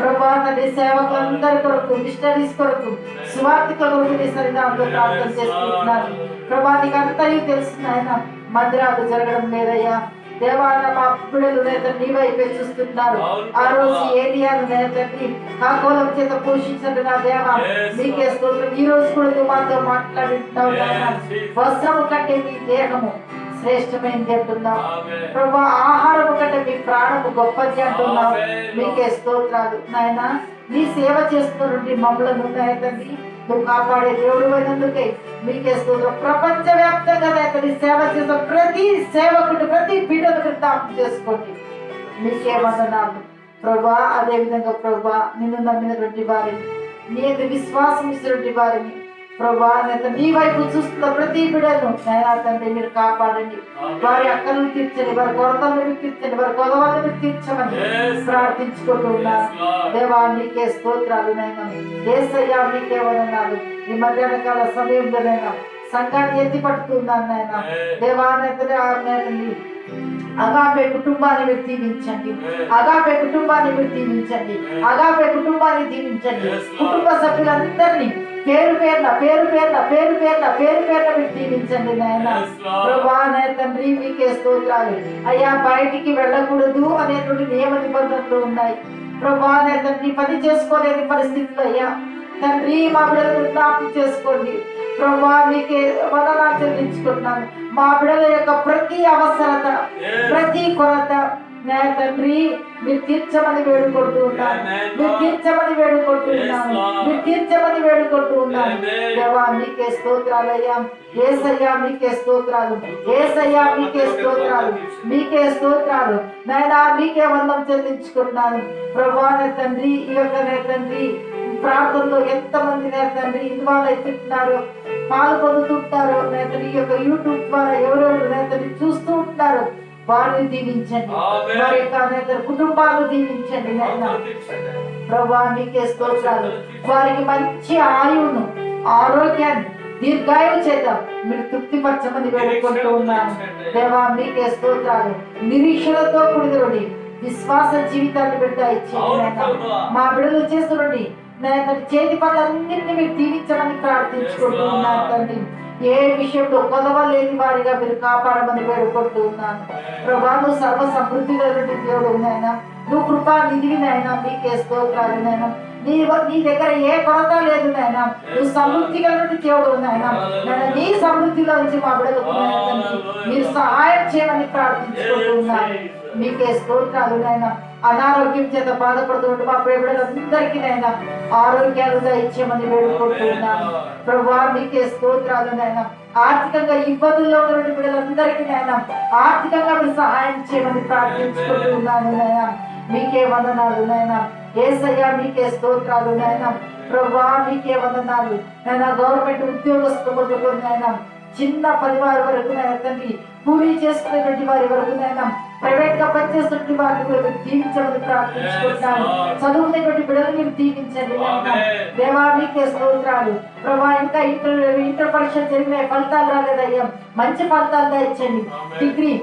ప్రభా తండ్రి సేవకులందరి కొరకు, మిషనరీస్ కొరకు, సువార్థికుల కొరకు నీ సన్నిధానంలో ప్రార్థన చేసుకుంటున్నాను. ప్రభా నీకు అంతయు తెలుస్తుంది ఆయన, మందిరాలు జరగడం లేదయ్యా. దేవాలయ మా పిల్లలు నేత నీ వైపే చూస్తున్నారు. ఆ రోజు ఏలియాను నేతని కాకోలం చేత పోషించండి నా దేవా, నీకే స్తోత్రం. ఈ రోజు కూడా నువ్వు మాతో మాట్లాడుతున్నావు నాయనా. వస్త్రము కంటే మీ దేహము శ్రేష్టమైనది అంటున్నావు ప్రభా. ఆహారము కంటే మీ ప్రాణము గొప్పది అంటున్నావు. మీకే స్తోత్రాలు నాయన. నీ సేవ చేస్తున్నటువంటి మమ్మలను తండ్రి నువ్వు కాపాడే దేవుడు అయినందుకే మీకే స్తోత్రం. ప్రపంచ వ్యాప్తంగా నీ సేవ చేసిన ప్రతి సేవకుడు, ప్రతి బిడ్డను జ్ఞాపకం చేసుకోండి. మీకే వందనాలు ప్రభా. అదే విధంగా ప్రభా నిన్ను నమ్మినటువంటి వారిని, నీ యొక్క విశ్వాసం ఇచ్చినటువంటి వారిని ప్రభా నీ వైపు చూస్తున్న ప్రతి బిడ్డను నైనా తండ్రి మీరు కాపాడండి. వారి అక్కలను తీర్చండి, వారి కొరతలను తీర్చండి, వారి కొదవలను తీర్చమని ప్రార్థించుకుంటూ ఉన్నాను. దేవా నీకే స్తోత్రాలు నైనా. యేసయ్యా నీకే వందనాలు. ఈ మధ్యాహ్న కాల సమయంలోనైనా సంఘాన్ని ఎత్తి పట్టుతున్నాను నాయన. దేవా నేతని అగాపే కుటుంబాన్ని మీరు దీవించండి, అగాపే కుటుంబాన్ని మీరు దీవించండి, అగాపే కుటుంబాన్ని దీవించండి. కుటుంబ సభ్యులందరినీ పేరు పేర్ల మీరు దీవించండి నాయన. ప్రభా తండ్రి మీకే స్తోత్రాలు అయ్యా. బయటికి వెళ్ళకూడదు అనేటువంటి నియమ నిబంధనలు ఉన్నాయి ప్రభా తండ్రి. పని చేసుకోలేని పరిస్థితులు అయ్యా తండ్రి మా బిడ్డలను జ్ఞాపకం చేసుకోండి ప్రభా. మీకే వందనాలు చెల్లించుకుంటున్నాను. మా బిడ్డల యొక్క ప్రతి అవసరత, ప్రతి కొరత తండ్రి మీరు తీర్చమని వేడుకుంటూ ఉన్నాను, మీరు తీర్చమని వేడుకుంటూ ఉన్నాను. దేవా మీకే స్తోత్రాలయ్యా. యేసయ్యా మీకే స్తోత్రాలు, యేసయ్యా మీకే స్తోత్రాలు, మీకే స్తోత్రాలు నాయనా. మీకే వందనం చెల్లించుకుంటున్నాను ప్రభా తండ్రి. ఈ యొక్క తండ్రి ప్రార్థనలో ఎంతమంది తండ్రి ఇన్వాల్వ్ అవుతుంటున్నారు, పాలు పొందుతుంటారు తండ్రి. ఈ యొక్క యూట్యూబ్ ద్వారా ఎవరెవరు తండ్రి చూస్తూ ఉంటారు, వారిని దీవించండి, వారి యొక్క కుటుంబాలను దీవించండి నాయన. ప్రభా మీకే స్తోత్రాలు. వారికి మంచి ఆయువును, ఆరోగ్యాన్ని, దీర్ఘాయువు చేత మీరు తృప్తిపరచమని వేడుకుంటూ ఉన్నాను. దేవా మీకే స్తోత్రాలు. నిరీక్షణతో కూడినటువంటి విశ్వాస జీవితాన్ని బిడ్డ ఇచ్చేది మా బిడ్డలు చేస్తున్నది చేతి పనులన్నింటినీ మీరు దీవించమని ప్రార్థించుకుంటూ ఉన్నాను తండ్రి. ఏ విషయంలో కొదవలేని వారిగా మీరు కాపాడమని వేడుకుంటూ ఉన్నాను ప్రభా. నువ్వు సర్వ సమృద్ధిగా దేవుడు నాయన, నువ్వు కృపా నిధివి నాయన. మీకే స్తోత్రాలు నాయన. నీ దగ్గర ఏ కొరత లేదు నాయన. నువ్వు సమృద్ధిగా నుండి దేవుడు నాయన. నీ సమృద్ధిలో నుంచి మా బిడ్డలకు మీరు సహాయం చేయమని ప్రార్థించుకుంటున్నాను. మీకే స్తోత్రాలు నాయన. అనారోగ్యం చేత బాధపడుతుంటే మా బిడ్డలందరికీ నాయన ఆరోగ్యాలు దయచేయమని వేడుకుంటున్నాను ప్రభువా. మీకే స్తోత్రాలు నాయన. ఆర్థికంగా ఇబ్బందుల్లో ఉన్నటువంటి బిడ్డలందరికీ నాయన ఆర్థికంగా మీరు సహాయం చేయమని ప్రార్థించుకుంటున్నాను నాయన. మీకే వందనాలు నాయన. యేసయ్యా మీకే స్తోత్రాలు నాయన. ప్రభువా మీకే వందనాలు నాయన. గవర్నమెంట్ ఉద్యోగస్తులు నాయన చిన్న పరివారి వరకు నాయన తండ్రి కూలీ చేసుకునేటువంటి వారి వరకు నాయన ప్రైవేట్ గా పనిచేస్తున్న వారిని కూడా దీవించమని ప్రార్థించుకుంటున్నాను. చదువుకునేటువంటి బిడ్డలు మీరు దీవించండి నాయన. దేవా మీకే స్తోత్రాలు ప్రభా. ఇంకా ఇంటర్ పరీక్షలు జరిగినాయి, ఫలితాలు రాలేదయ్యా. మంచి ఫలితాలు దయచండి. డిగ్రీ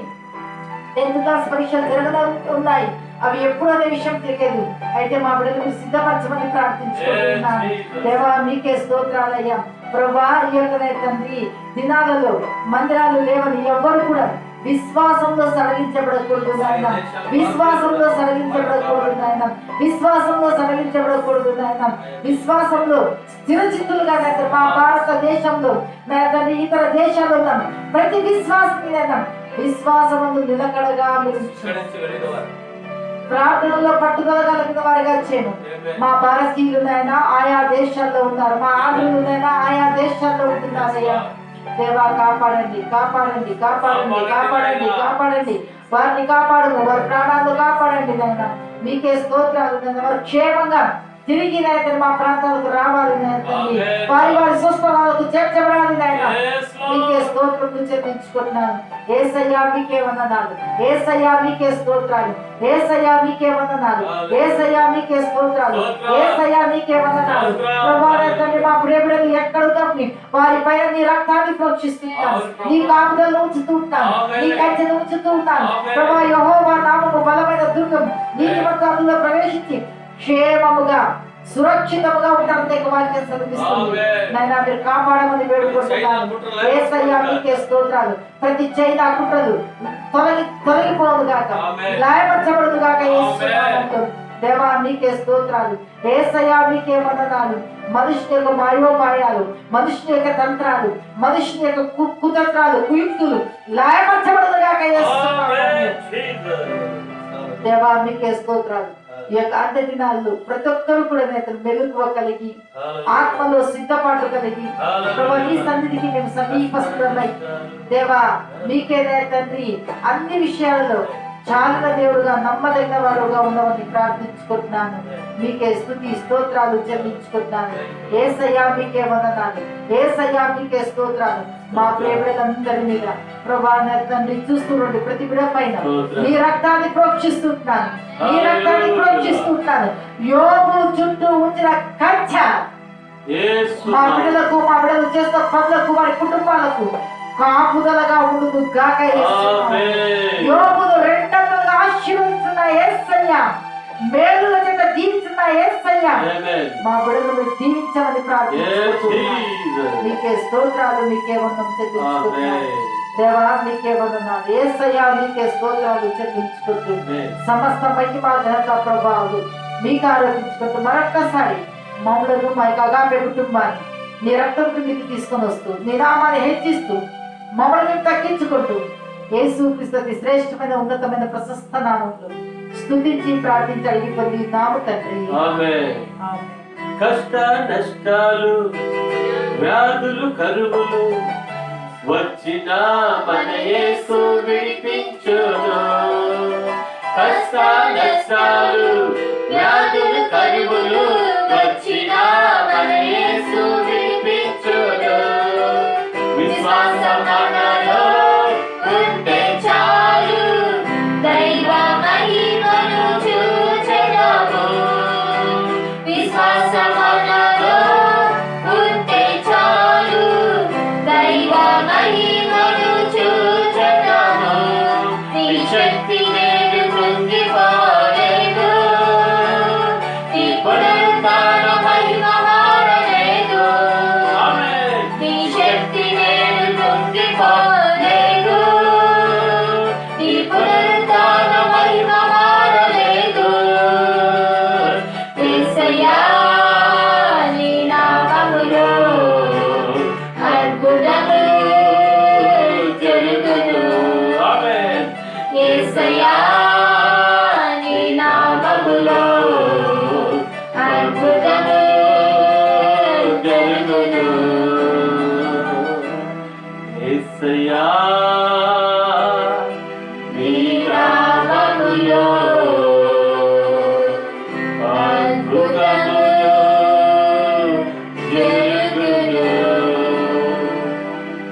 10th క్లాస్ పరీక్షలు జరగడం ఉన్నాయి, అవి ఎప్పుడు అనే విషయం తెలియదు. అయితే మా బిడ్డలకు సిద్ధపరచమని ప్రార్థించుకుంటున్నాను. దేవా మీకే స్తోత్రాలయ్యా ప్రభా. ఈ యొక్క తండ్రి దినాలలో మందిరాలు లేవని ఎవ్వరు కూడా విశ్వాసంలో సడలించబడకూడదు నాయన. విశ్వాసంలో సడలించబడకూడదు నాయన. విశ్వాసంలో సడలించబడకూడదు నాయన. విశ్వాసంలో స్థిరచిత్తులుగా నాయన మా భారతదేశంలో నాయన ఇతర దేశాల్లో ఉన్నాం ప్రతి విశ్వాసం విశ్వాసముందు నిలకడగా మీరు ప్రార్థనలో పట్టుదల కలిగిన వారిగా చేయను. మా భారతీయులనైనా ఆయా దేశాల్లో ఉన్నారు, మా ఆంధ్రులనైనా ఆయా దేశాల్లో ఉంటున్నారయ్యా. దేవా కాపాడండి, కాపాడండి, కాపాడండి, కాపాడండి, కాపాడండి. వారిని కాపాడు, వారి ప్రాణాలు కాపాడండి నాయన. మీకే స్తోత్రాలు నాయన. వారు క్షేమంగా తిరిగి నాయన మా ప్రాంతాలకు రావాలి నాయన. వారి వారి స్వస్థలాలకు చేర్చబడాలి నాయన. మీకే స్తోత్రం చెల్లించుకుంటున్నాను. యేసయ్యా మీకే వందనాలు. యేసయ్యా మీకే స్తోత్రాలు. యేసయ్యా మీకే వందనాలు. యేసయ్యా మీకే స్తోత్రాలు. యేసయ్యా మీకే వందనాలు. ప్రభువా తండ్రి మా ప్రేమలు ఎక్కడ తప్పని వారి పైన నీ రక్తాన్ని ప్రోక్షిస్తున్నాను. నీ కాపుదలను ఉంచుతుంటాను, నీ కంచెను ఉంచుతుంటాను. ప్రభువా యెహోవా నామము బలమైన దుర్గం, నీతిమంతులలో ప్రవేశించి క్షేమముగా సురక్షితముగా ఉంటారని వాక్యం చదివిస్తుంది నాయన. మీరు కాపాడమని వేడుకుంటున్నాను. యేసయ్యా మీకే స్తోత్రాలు. ప్రతి చైనా కుట్రలు తొలగిపోదు గాక, లాయపరచబడదు గాక యేసు నామములో. దేవా మీకే స్తోత్రాలు. యేసయ్యా మీకే వందనాలు. మనుషుని యొక్క మాయోపాయాలు, మనుషుని యొక్క తంత్రాలు, మనుషుని యొక్క కుతంత్రాలు, కుయుక్తులు లాయపరచబడదు గాక యేసు నామములో. దేవా మీకే స్తోత్రాలు. ఈ యొక్క అంత్య దినాల్లో ప్రతి ఒక్కరు కూడా మెలకువ కలిగి ఆత్మలో సిద్ధపాటు కలిగి ప్రభు నీ సన్నిధికి మేము సమీపస్తులమై దేవా మీకే తండ్రి అన్ని విషయాలలో చాలిన దేవుడుగా నమ్మదగిన వారుగా ఉండవని ప్రార్థించుకుంటున్నాను. మీకే స్తుతి స్తోత్రాలు చెల్లించుకుంటున్నాను. యేసయ్యా మీకే వందనాలు. యేసయ్యా మీకే స్తోత్రాలు. మా ప్రేమలందరి మీద ప్రభా తండ్రి చూస్తుండండి. ప్రతి బిడ్డ పైన నీ రక్తాన్ని ప్రోక్షిస్తుంటున్నాను, నీ రక్తాన్ని ప్రోక్షిస్తుంటున్నాను. యోబు చుట్టూ ఉంచిన కంచె మా బిడ్డలకు, మా బిడ్డలు చేస్తున్న పనులకు, వారి కుటుంబాలకు కాపుదలగా ఉండును గాక. యోబును రెండంతలుగా ఆశీర్వదించిన యేసయ్యా, మేలుల చేత దీవించిన యేసయ్యా, మా బిడ్డలను దీవించమని ప్రార్థించుకుంటున్నాను. మీకే స్తోత్రాలు, మీకే వందనం చెల్లించుకుంటున్నాను. దేవా మీకే వందనాలు. యేసయ్యా మీకే స్తోత్రాలు చెల్లించుకుంటూ సమస్త మహిమ ఘనత ప్రభావాలు మీకు ఆరోపించుకుంటూ మరొక్కసారి మమ్మలను మా యొక్క అగాపే కుటుంబాన్ని నీ రక్తం కిందికి తీసుకొని వస్తూ నీ నామాన్ని హెచ్చిస్తూ మమ్మల్ని తగ్గించుకుంటూ యేసుక్రీస్తు అతి శ్రేష్టమైన ఉన్నతమైన ప్రశస్త నామంలో స్తుతించి ప్రార్థించి అడిగి పొంది నామ తండ్రి. కష్ట నష్టాలు వ్యాధులు కరువులు వచ్చిన మన యేసు విడిపించును. కష్ట నష్టాలు వ్యాధులు కరువులు వచ్చిన మన యేసు విడిపించును. విశ్వాసం మనలో ఉంటే చాలు, దైవ మహిమను చూచెదము. విశ్వాసం మనలో ఉంటే చాలు, దైవ మహిమను చూచెదము. నీ శక్తి నేను కృంగిపోలేదు, నీ పునరుద్ధాన మహిమ మారలేదు. నీ శక్తి నేను కృంగిపోలేదు, నీ పునరుద్ధాన మహిమ మారలేదు. యేసయ్యా అద్భుతములు జరుగును,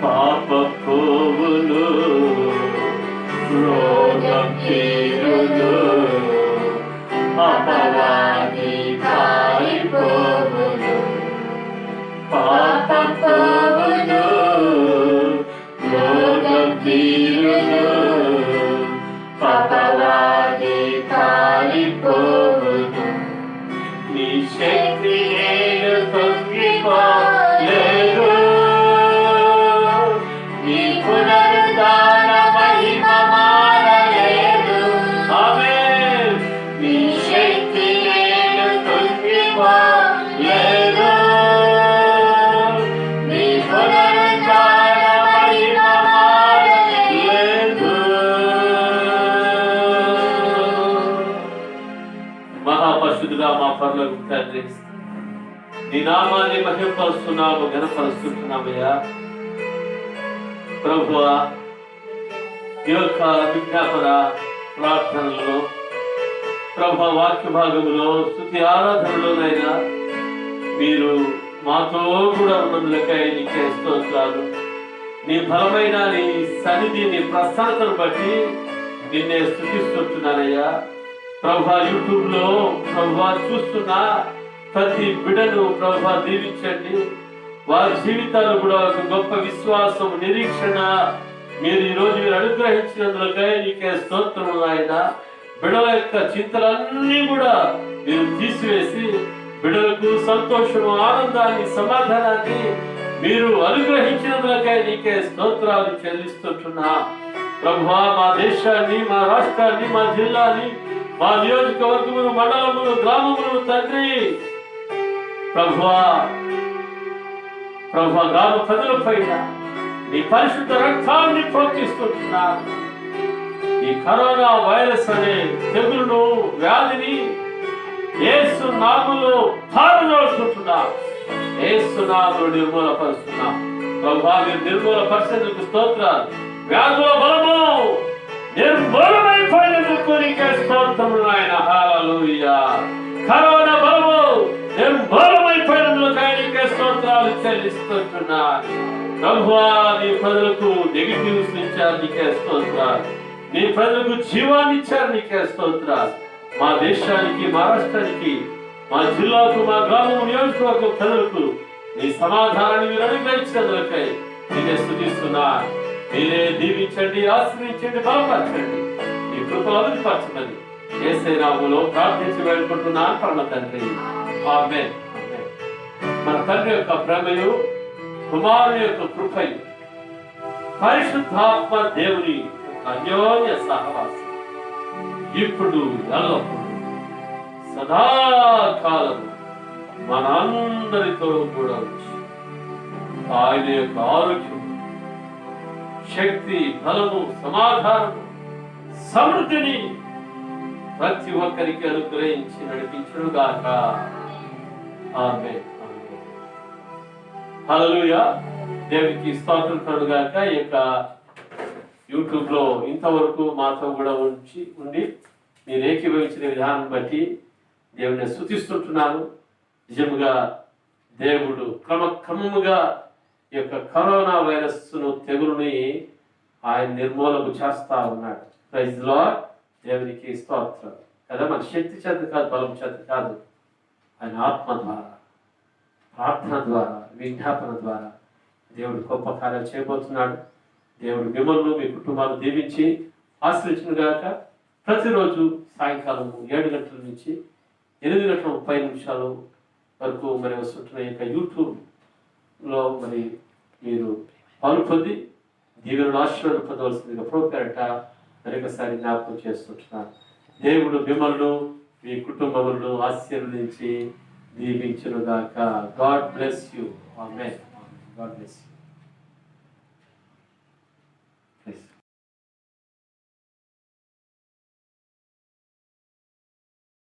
పాప పోవును, రోగం తీరును, అపవాది పారిపోవును, పాప పోవును, రోగం తీరును, అపవాది పారిపోవును. నీ శక్తి నేను తొంగిపోలేదు, నీ పునరుద్ధాన మహిమ మారలేదు. ఆమేన్. నీ శక్తి నేను తొంగిపోలేదు, నీ పునరుద్ధాన మహిమ మారలేదు. మహాపరిశుద్ధుడా మా పరలోకపు తండ్రి, నీ నామాన్ని మహిమపరుస్తున్నాము, ఘనపరుస్తున్నామయ్యా. ప్రభువా, ఈ యొక్క విజ్ఞాపన ప్రార్థనలో, ప్రభు వాక్య భాగములో, స్తుతి ఆరాధనలోనైనా మీరు మాతో కూడా ఉన్నందులకై నీకే స్తోత్రాలు. నీ బలమైన నీ సన్నిధి, నీ ప్రశాంతను బట్టి నిన్నే స్తుతిస్తుంటున్నానయ్యా. ప్రభా, యూట్యూబ్ లో ప్రభా చూస్తున్న ప్రతి బిడ్డను ప్రభా దీవించండి. వారి జీవితాలు కూడా ఒక గొప్ప విశ్వాసం, నిరీక్షణ మీరు ఈరోజు మీరు అనుగ్రహించినందులకై నీకే స్తోత్రము నాయన. బిడ్డల యొక్క చింతలన్నీ కూడా మీరు తీసివేసి బిడ్డలకు సంతోషము, ఆనందాన్ని, సమాధానాన్ని మీరు అనుగ్రహించినందులకై నీకే స్తోత్రాలు చెల్లిస్తుంటున్నా. ప్రభువా, మా దేశాన్ని, మా రాష్ట్రాన్ని, మా జిల్లాని, మా నియోజకవర్గములు, మండలములు, గ్రామములు తండ్రి ప్రభువా, గ్రామ ప్రజల పైన నీ పరిశుద్ధ రక్తాన్ని ప్రోక్షిస్తుంటున్నారు. ఈ కరోనా వైరస్ అనే తెగులును, వ్యాధిని యేసు నామములో పారదోలుకుంటున్నారు. యేసు నామములో నిర్మూలపరుస్తున్నాం. ప్రభువా, మీరు నిర్మూలపరిచేందుకు స్తోత్రాలు. వ్యాధుల బలము నిర్మూలమైపోయినందుకు నీకే స్తోత్రములు నాయన. హల్లెలూయా. కరోనా బలము నిర్మూలమైపోయినందుకు నీకే స్తోత్రాలు చెల్లిస్తున్నాను. ప్రభువా, నీ ప్రజలకు నెగిటివ్స్ ఇచ్చారు, నీకే స్తోత్రాలు. నీ ప్రజలకు జీవాన్ని ఇచ్చారు, నీకే స్తోత్రాలు. మా దేశానికి, మా రాష్ట్రానికి, మా జిల్లాకు, మా గ్రామం, నియోజకవర్గం ప్రజలకు నీ సమాధానాన్ని మీరు అనుగ్రహించినందుకై నేనే స్తుతిస్తున్నా. మీరే దీవించండి, ఆశ్రయించండి, బలపరచండి, నీ కృపలు అభివృద్ధిపరచమని యేసయ్య నామములో ప్రార్థించి వేడుకుంటున్నాను పరమ తండ్రి. ఆమేన్. మన తండ్రి యొక్క ప్రేమయు, కుమారుని యొక్క కృపయు, పరిశుద్ధాత్మ దేవుని అన్యోన్య సహవాసం ఇప్పుడు ఎల్లప్పుడు సదాకాలం మనందరితో కూడా వచ్చి ఆయన యొక్క ఆరోగ్యం, శక్తి, బలము, సమాధానము, సమృద్ధిని ప్రతి ఒక్కరికి అనుగ్రహించి నడిపించుగాక. ఆమేన్. హల్లెలూయా. దేవునికి స్తోత్రం కలుగుగాక. ఈ యొక్క యూట్యూబ్ లో ఇంతవరకు మాతో కూడా ఉండి మీరు ఏకీభవించిన విధానం బట్టి దేవుని స్తుతిస్తుంటున్నాను. నిజముగా దేవుడు క్రమక్రమముగా ఈ యొక్క కరోనా వైరస్ను, తెగులుని ఆయన నిర్మూలన చేస్తా ఉన్నాడు. Praise Lord. దేవునికి స్తోత్రం కదా. మన శక్తి చేత కాదు, బలం చేత కాదు, ఆయన ఆత్మ ద్వారా, ప్రార్థన ద్వారా, విజ్ఞాపన ద్వారా దేవుడు గొప్ప కార్యాలు చేయబోతున్నాడు. దేవుడు మిమ్మల్ని, మీ కుటుంబాలు దీవించి ఆశ్రయించును గాక. ప్రతిరోజు సాయంకాలం 7 గంటల నుంచి 8:30 వరకు మరి వస్తుంటున్న యొక్క యూట్యూబ్లో మరి మీరు పాలు పొంది దీవెనలు, ఆశీర్వాదం పొందవలసిందిగా ప్రోపేరట మరొకసారి జ్ఞాపకం చేస్తుంటున్నాను. దేవుడు మిమ్మల్ని, మీ కుటుంబములను ఆశీర్వదించి దీవించును గాక. God bless you. Amen. God bless you.